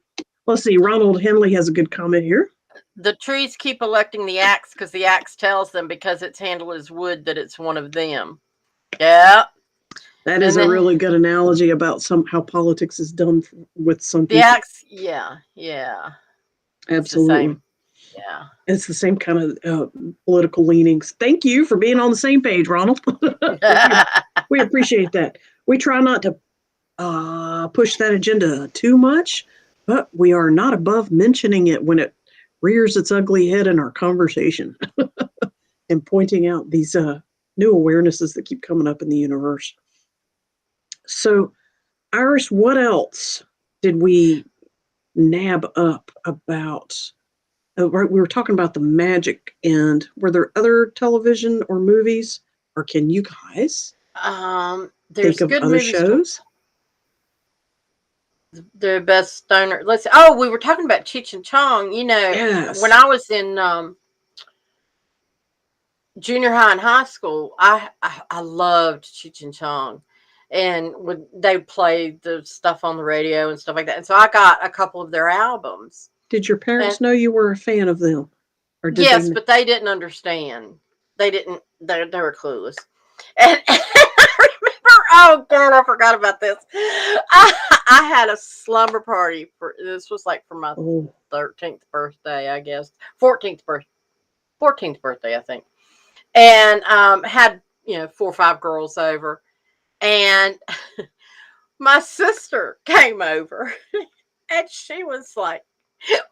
[SPEAKER 1] Let's see. Ronald Henley has a good comment here.
[SPEAKER 2] The trees keep electing the axe because the axe tells them, because its handle is wood, that it's one of them. Yeah.
[SPEAKER 1] That is a really good analogy about how politics is done with some people.
[SPEAKER 2] The axe, yeah.
[SPEAKER 1] Absolutely.
[SPEAKER 2] Yeah.
[SPEAKER 1] It's the same kind of political leanings. Thank you for being on the same page, Ronald. We appreciate that. We try not to push that agenda too much, but we are not above mentioning it when it rears its ugly head in our conversation and pointing out these new awarenesses that keep coming up in the universe. So, Iris, what else did we nab up about? Right, we were talking about the magic end. Were there other television or movies, or can you guys
[SPEAKER 2] there's
[SPEAKER 1] think of
[SPEAKER 2] good
[SPEAKER 1] other
[SPEAKER 2] movies
[SPEAKER 1] shows?
[SPEAKER 2] The best stoner. We were talking about Cheech and Chong.
[SPEAKER 1] Yes.
[SPEAKER 2] When I was in junior high and high school, I loved Cheech and Chong, and they played the stuff on the radio and stuff like that. And so I got a couple of their albums.
[SPEAKER 1] Did your parents know you were a fan of them? Or did
[SPEAKER 2] yes, but they didn't understand. They didn't. They were clueless. And I remember, oh God, I forgot about this. I had a slumber party this was like for my 13th birthday, I guess. 14th birthday, I think. And had 4 or 5 girls over, and my sister came over, and she was like,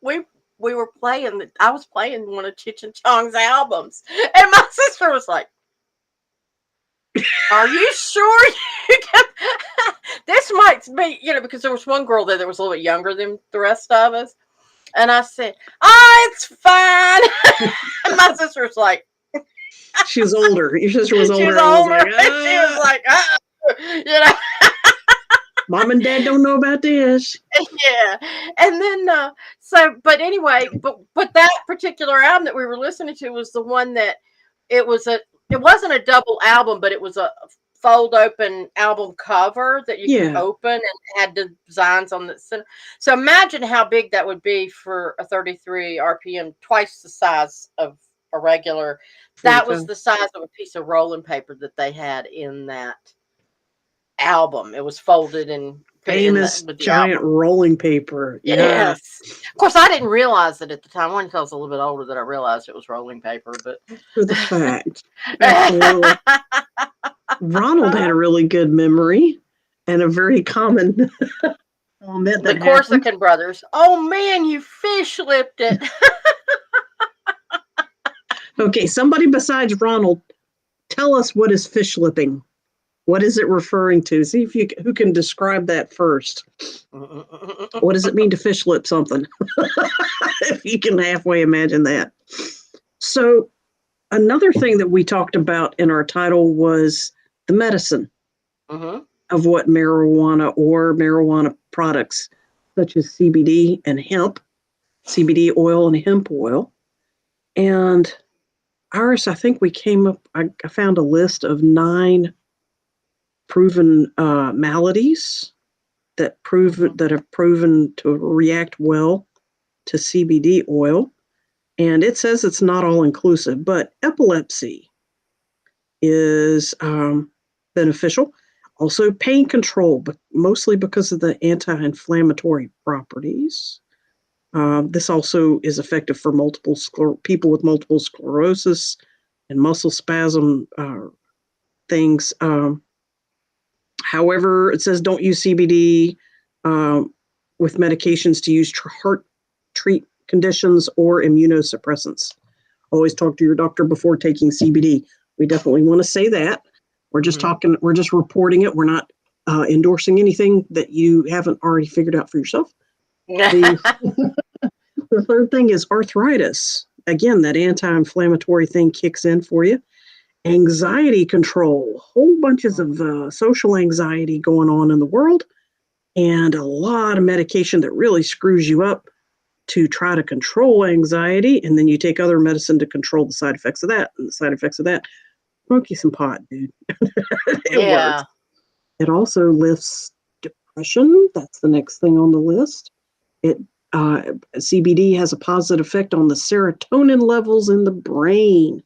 [SPEAKER 2] we were playing. I was playing one of Cheech and Chong's albums, and my sister was like, "Are you sure you can?" This might be, because there was one girl there that was a little bit younger than the rest of us, and I said, "Oh, it's fine." And my sister was like,
[SPEAKER 1] she was older. Your sister was older.
[SPEAKER 2] She was like,
[SPEAKER 1] Mom and Dad don't know about this.
[SPEAKER 2] Yeah. And then, but anyway, but that particular album that we were listening to was the one that it wasn't a double album, but it was a fold open album cover that you could open and had designs on the center. So imagine how big that would be for a 33 RPM, twice the size of a regular. That was the size of a piece of rolling paper that they had in that album. It was folded and
[SPEAKER 1] famous giant rolling paper.
[SPEAKER 2] Yes. Of course, I didn't realize it at the time. When I was a little bit older, that I realized it was rolling paper. But
[SPEAKER 1] for the fact, Ronald had a really good memory and a very common comment.
[SPEAKER 2] The Corsican brothers. Oh man, you fish lipped it.
[SPEAKER 1] Okay, somebody besides Ronald, tell us, what is fish lipping? What is it referring to? See if who can describe that first. What does it mean to fish lip something? If you can halfway imagine that. So another thing that we talked about in our title was the medicine of what marijuana or marijuana products, such as CBD and hemp, CBD oil and hemp oil. And Iris, I think we came up, I found a list of 9 proven maladies that have proven to react well to CBD oil. And it says it's not all inclusive, but epilepsy is beneficial. Also pain control, but mostly because of the anti-inflammatory properties. This also is effective for people with multiple sclerosis and muscle spasm things. However, it says don't use CBD with medications to treat conditions or immunosuppressants. Always talk to your doctor before taking CBD. We definitely want to say that. We're just talking. We're just reporting it. We're not endorsing anything that you haven't already figured out for yourself. The third thing is arthritis. Again, that anti-inflammatory thing kicks in for you. Anxiety control, whole bunches of social anxiety going on in the world, and a lot of medication that really screws you up to try to control anxiety, and then you take other medicine to control the side effects of that, and the side effects of that. Smoke you some pot, dude. It works. It also lifts depression. That's the next thing on the list. CBD has a positive effect on the serotonin levels in the brain.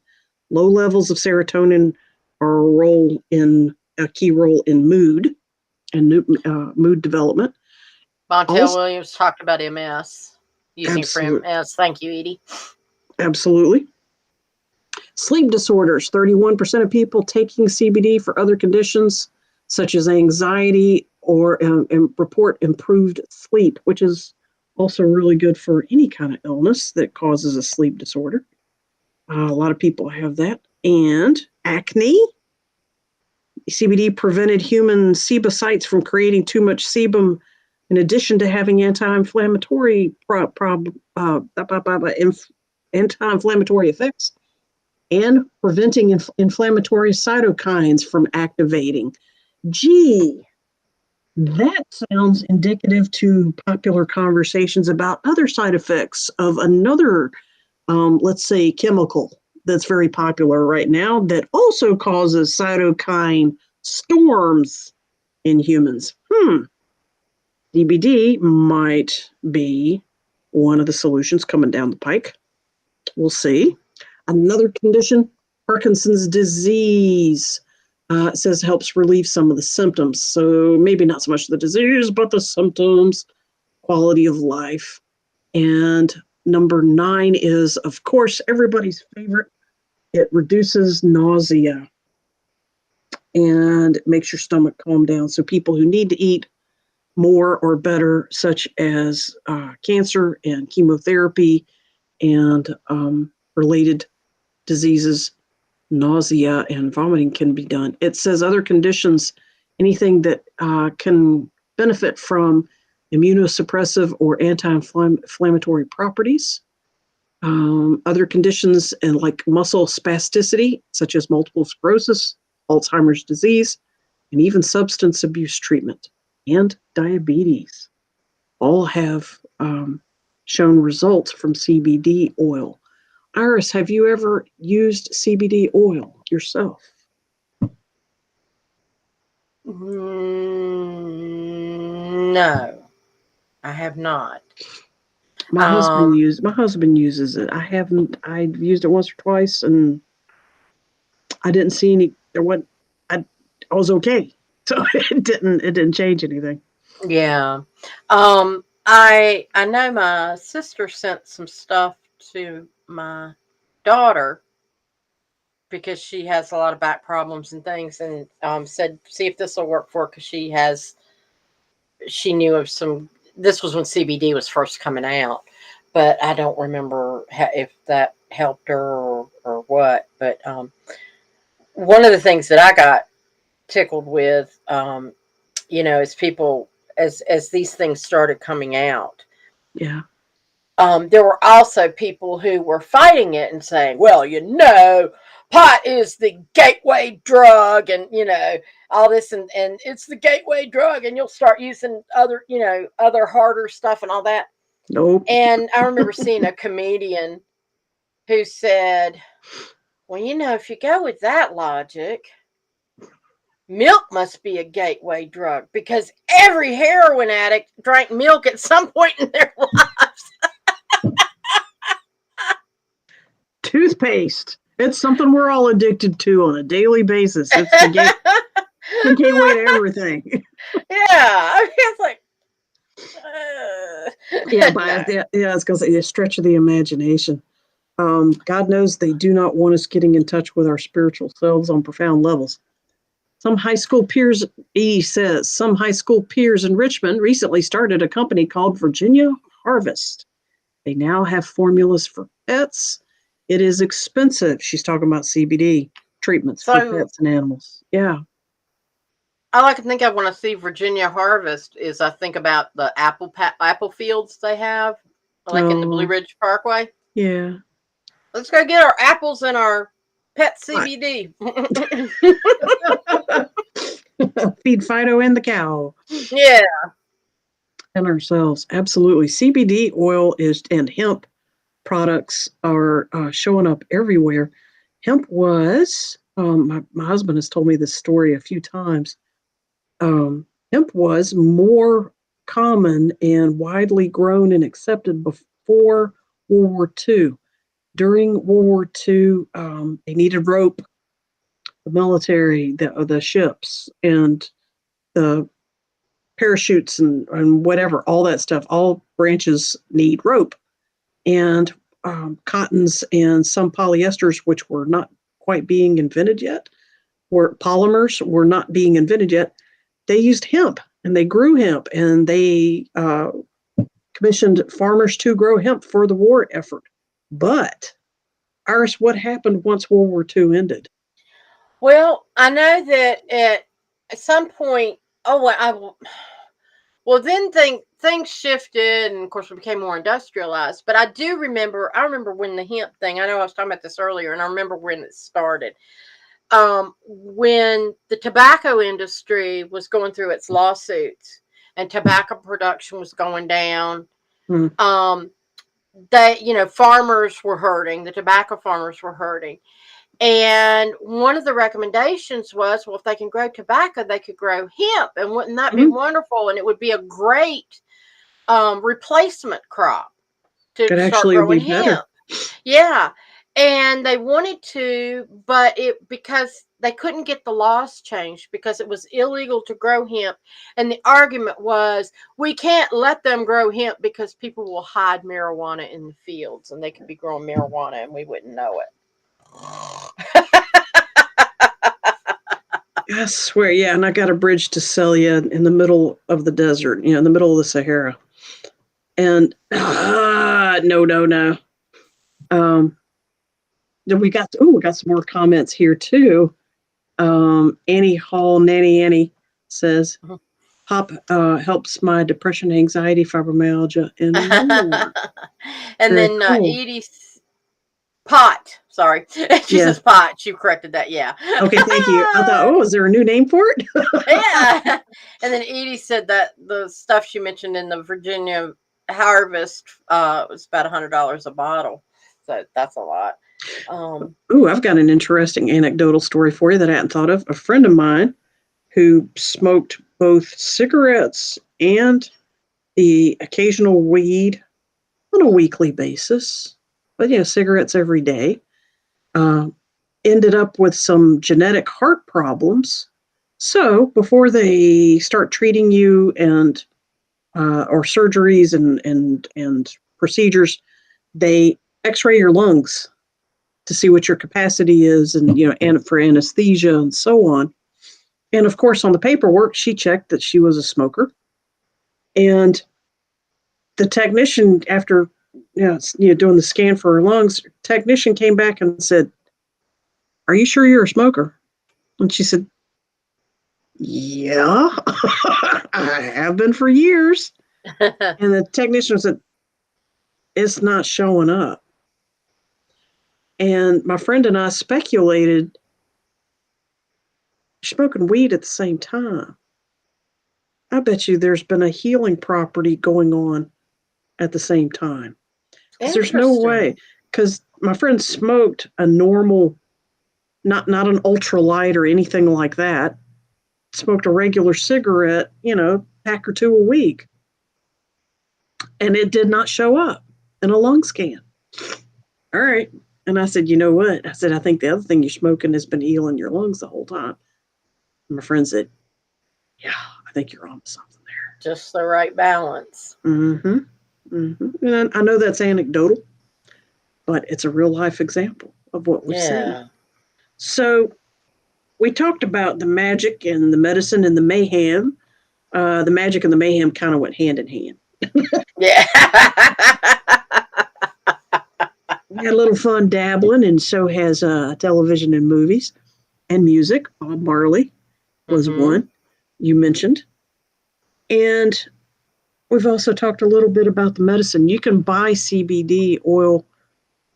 [SPEAKER 1] Low levels of serotonin are a key role in mood and mood development.
[SPEAKER 2] Montel Williams talked about MS. Using for MS. Thank you, Edie.
[SPEAKER 1] Absolutely. Sleep disorders. 31% of people taking CBD for other conditions such as anxiety or report improved sleep, which is also really good for any kind of illness that causes a sleep disorder. A lot of people have that. And acne. CBD prevented human sebacytes from creating too much sebum, in addition to having anti-inflammatory anti-inflammatory effects and preventing inflammatory cytokines from activating. Gee, that sounds indicative to popular conversations about other side effects of another, let's say, chemical that's very popular right now that also causes cytokine storms in humans. CBD might be one of the solutions coming down the pike. We'll see. Another condition, Parkinson's disease. It says helps relieve some of the symptoms. So maybe not so much the disease, but the symptoms, quality of life. And number 9 is, of course, everybody's favorite. It reduces nausea and makes your stomach calm down. So people who need to eat more or better, such as cancer and chemotherapy and related diseases, nausea and vomiting can be done. It says other conditions, anything that can benefit from immunosuppressive or anti-inflammatory properties. Other conditions and like muscle spasticity, such as multiple sclerosis, Alzheimer's disease, and even substance abuse treatment and diabetes, all have shown results from CBD oil. Iris, have you ever used CBD oil yourself?
[SPEAKER 2] No, I have not.
[SPEAKER 1] My husband uses it. I haven't. I used it once or twice, and I didn't see any. I was okay, so it didn't change anything.
[SPEAKER 2] Yeah. I know my sister sent some stuff to my daughter because she has a lot of back problems and things, and said see if this will work for her because she knew of some. This was when CBD was first coming out, but I don't remember if that helped her or what. But one of the things that I got tickled with, is people as these things started coming out.
[SPEAKER 1] Yeah.
[SPEAKER 2] there were also people who were fighting it and saying, well, pot is the gateway drug, and all this, and it's the gateway drug, and you'll start using other harder stuff and all that.
[SPEAKER 1] Nope.
[SPEAKER 2] And I remember seeing a comedian who said, well, if you go with that logic, milk must be a gateway drug, because every heroin addict drank milk at some point in their lives.
[SPEAKER 1] Toothpaste. It's something we're all addicted to on a daily basis. It's the gateway to everything.
[SPEAKER 2] Yeah. I mean, it's like,
[SPEAKER 1] it's because a stretch of the imagination. God knows they do not want us getting in touch with our spiritual selves on profound levels. Some high school peers, E says, some high school peers in Richmond recently started a company called Virginia Harvest. They now have formulas for pets. It is expensive. She's talking about CBD treatments for pets and animals. Yeah.
[SPEAKER 2] All I can think of when I see Virginia Harvest is I think about the apple fields they have, like in the Blue Ridge Parkway.
[SPEAKER 1] Yeah.
[SPEAKER 2] Let's go get our apples and our pet CBD.
[SPEAKER 1] Feed Fido and the cow.
[SPEAKER 2] Yeah.
[SPEAKER 1] And ourselves. Absolutely. CBD oil and hemp products are showing up everywhere. Hemp was, my husband has told me this story a few times. Hemp was more common and widely grown and accepted before World War II. During World War II, they needed rope. The military, the ships, and the parachutes and whatever, all that stuff, all branches need rope. And cottons and some polyesters, which were not quite being invented yet, polymers were not being invented yet, they used hemp and they grew hemp, and they commissioned farmers to grow hemp for the war effort. But, Iris, what happened once World War II ended?
[SPEAKER 2] Well, I know that at some point, then things shifted, and of course we became more industrialized. But I remember when the hemp thing, I know I was talking about this earlier, and I remember when it started. When the tobacco industry was going through its lawsuits and tobacco production was going down, farmers were hurting, the tobacco farmers were hurting. And one of the recommendations was, well, if they can grow tobacco, they could grow hemp. And wouldn't that be wonderful? And it would be a great replacement crop to start growing hemp. Yeah. And they wanted to, but because they couldn't get the laws changed because it was illegal to grow hemp. And the argument was, we can't let them grow hemp because people will hide marijuana in the fields, and they could be growing marijuana and we wouldn't know it.
[SPEAKER 1] I swear, yeah, and I got a bridge to sell you in the middle of the desert, in the middle of the Sahara. And no. Then we got some more comments here too. Annie Hall, Nanny Annie says, Pop helps my depression, anxiety, fibromyalgia, and more.
[SPEAKER 2] And then cool. Edie's pot. Sorry. She says pot. She corrected that. Yeah.
[SPEAKER 1] Okay, thank you. I thought, is there a new name for it?
[SPEAKER 2] Yeah. And then Edie said that the stuff she mentioned in the Virginia Harvest was about $100 a bottle. So that's a lot.
[SPEAKER 1] I've got an interesting anecdotal story for you that I hadn't thought of. A friend of mine who smoked both cigarettes and the occasional weed on a weekly basis, but cigarettes every day, ended up with some genetic heart problems. So before they start treating you and or surgeries and procedures, they X-ray your lungs to see what your capacity is, and for anesthesia and so on. And of course, on the paperwork, she checked that she was a smoker. And the technician, after doing the scan for her lungs, technician came back and said, "Are you sure you're a smoker?" And she said, "Yeah, I have been for years." And the technician said, it's not showing up. And my friend and I speculated, smoking weed at the same time. I bet you there's been a healing property going on at the same time. There's no way. Because my friend smoked a normal, not an ultralight or anything like that. Smoked a regular cigarette, pack or two a week. And it did not show up in a lung scan. All right. And I said, you know what? I said, I think the other thing you're smoking has been healing your lungs the whole time. And my friend said, yeah, I think you're on something there.
[SPEAKER 2] Just the right balance.
[SPEAKER 1] Mm-hmm. Mm-hmm. And I know that's anecdotal, but it's a real life example of what we're seeing. So we talked about the magic and the medicine and the mayhem. The magic and the mayhem kind of went hand in hand.
[SPEAKER 2] Yeah.
[SPEAKER 1] We had a little fun dabbling, and so has television and movies and music. Bob Marley was one you mentioned. And we've also talked a little bit about the medicine. You can buy CBD oil.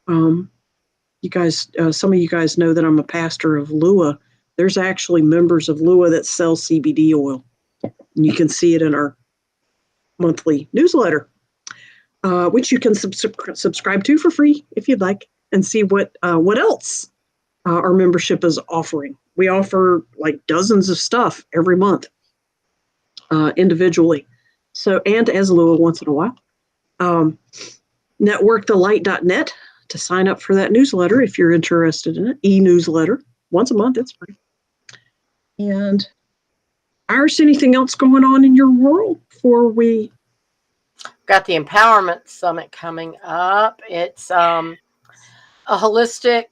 [SPEAKER 1] You guys, some of you guys know that I'm a pastor of Lua. There's actually members of Lua that sell CBD oil. And you can see it in our monthly newsletter, which you can subscribe to for free if you'd like, and see what else our membership is offering. We offer like dozens of stuff every month individually. So, and as Lua once in a while. Networkthelight.net to sign up for that newsletter if you're interested in it. E-newsletter. Once a month, it's free. And Iris, anything else going on in your world before we...
[SPEAKER 2] Got the Empowerment Summit coming up. It's a holistic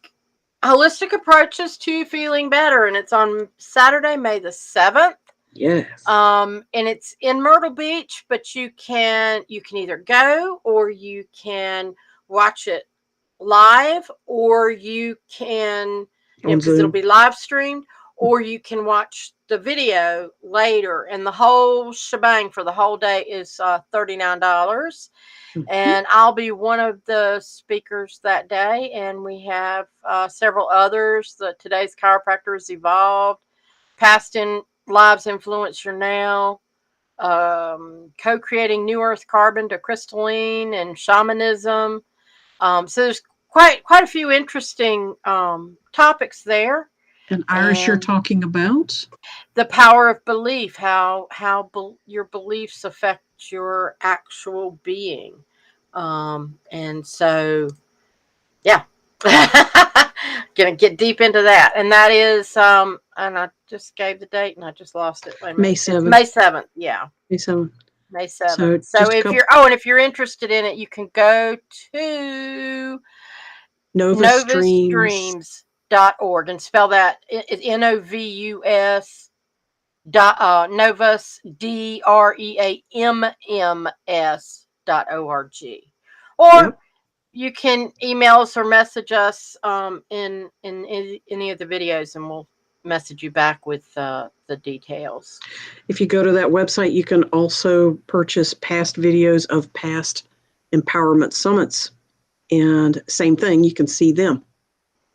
[SPEAKER 2] approaches to feeling better, and it's on Saturday, May the 7th.
[SPEAKER 1] Yes.
[SPEAKER 2] And it's in Myrtle Beach, but you can either go or you can watch it live, or you can, because it'll be live streamed, or you can watch the video later. And the whole shebang for the whole day is $39. And I'll be one of the speakers that day. And we have several others. Today's Chiropractors Evolved, Past in Lives Influence Your Now, Co-Creating New Earth Carbon to Crystalline, and Shamanism. So there's quite a few interesting topics there.
[SPEAKER 1] And Iris, you're talking about
[SPEAKER 2] the power of belief, how your beliefs affect your actual being. And so, yeah, gonna get deep into that. And that is, and I just gave the date and I just lost it.
[SPEAKER 1] May 7th.
[SPEAKER 2] May 7th. Yeah.
[SPEAKER 1] May 7th.
[SPEAKER 2] May 7th. So if you're interested in it, you can go to novusdreams.org and spell that Novus Novus DREAMMS.org. Or you can email us or message us in any of the videos, and we'll message you back with the details.
[SPEAKER 1] If you go to that website, you can also purchase past videos of past empowerment summits. And same thing, you can see them.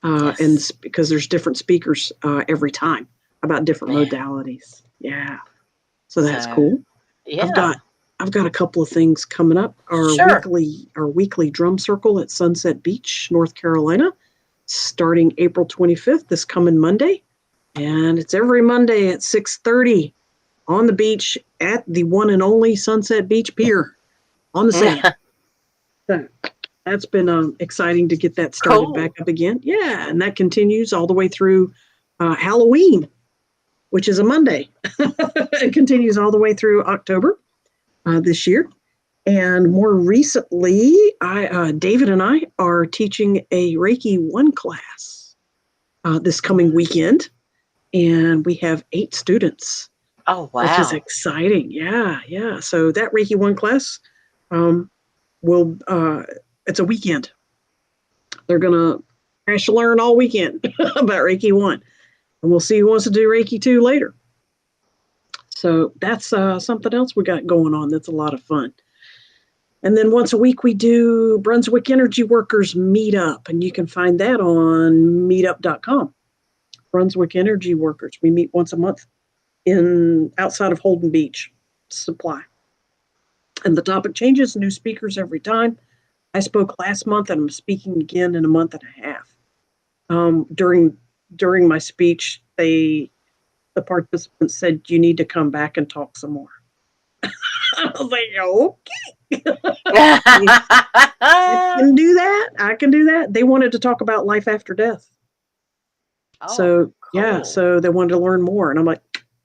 [SPEAKER 1] And because there's different speakers every time about different modalities. Yeah. So that's cool. Yeah. I've got a couple of things coming up. Our weekly drum circle at Sunset Beach, North Carolina, starting April 25th, this coming Monday. And it's every Monday at 6:30 on the beach at the one and only Sunset Beach Pier on the sand. So that's been exciting to get that started back up again. Yeah, and that continues all the way through Halloween, which is a Monday. It continues all the way through October this year. And more recently, David and I are teaching a Reiki 1 class this coming weekend. And we have 8 students.
[SPEAKER 2] Oh, wow.
[SPEAKER 1] Which is exciting. Yeah. So that Reiki 1 class it's a weekend. They're going to crash learn all weekend about Reiki 1. And we'll see who wants to do Reiki 2 later. So that's something else we got going on that's a lot of fun. And then once a week, we do Brunswick Energy Workers Meetup, and you can find that on meetup.com. Brunswick Energy Workers. We meet once a month outside of Holden Beach Supply. And the topic changes, new speakers every time. I spoke last month, and I'm speaking again in a month and a half. During my speech, the participants said, you need to come back and talk some more. I was like, okay. I can do that. I can do that. They wanted to talk about life after death. So, cool. So they wanted to learn more. And I'm like,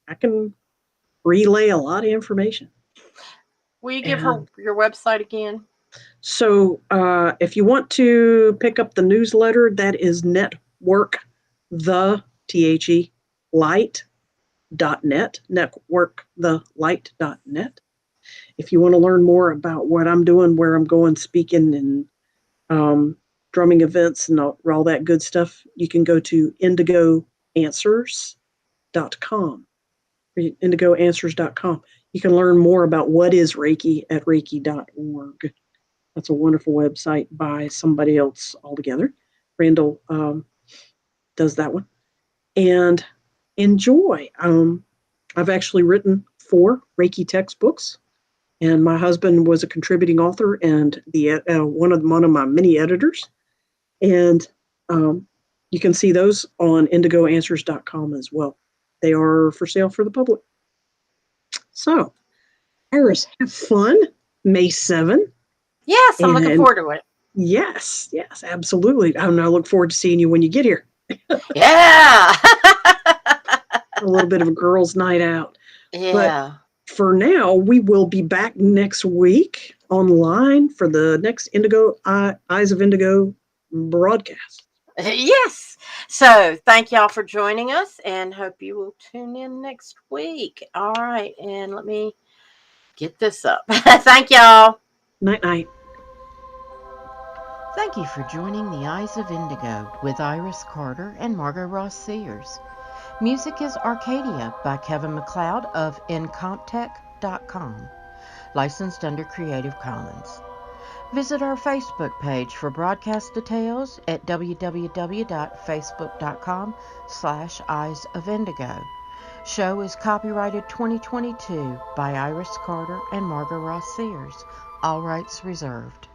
[SPEAKER 1] I can relay a lot of information.
[SPEAKER 2] Will you give her your website again?
[SPEAKER 1] So if you want to pick up the newsletter, that is light.net, networkthelight.net. If you want to learn more about what I'm doing, where I'm going speaking and drumming events and all that good stuff, you can go to indigoanswers.com. indigoanswers.com. You can learn more about what is Reiki at reiki.org. That's a wonderful website by somebody else altogether. Randall does that one. And enjoy. I've actually written 4 Reiki textbooks, and my husband was a contributing author and one of my many editors. And you can see those on indigoanswers.com as well. They are for sale for the public. So, Iris, have fun. May 7th.
[SPEAKER 2] Yes, I'm looking forward to it.
[SPEAKER 1] Yes, absolutely. I look forward to seeing you when you get here.
[SPEAKER 2] Yeah.
[SPEAKER 1] A little bit of a girls' night out.
[SPEAKER 2] Yeah.
[SPEAKER 1] But for now, we will be back next week online for the next Eyes of Indigo broadcast.
[SPEAKER 2] Yes. So thank y'all for joining us, and hope you will tune in next week. All right. And let me get this up. Thank y'all.
[SPEAKER 1] Night.
[SPEAKER 3] Thank you for joining the Eyes of Indigo with Iris Carter and Margot Ross Sears. Music is Arcadia by Kevin MacLeod of incomptech.com. Licensed under Creative Commons. Visit our Facebook page for broadcast details at www.facebook.com/Eyes of Indigo. Show is copyrighted 2022 by Iris Carter and Margot Ross Sears. All rights reserved.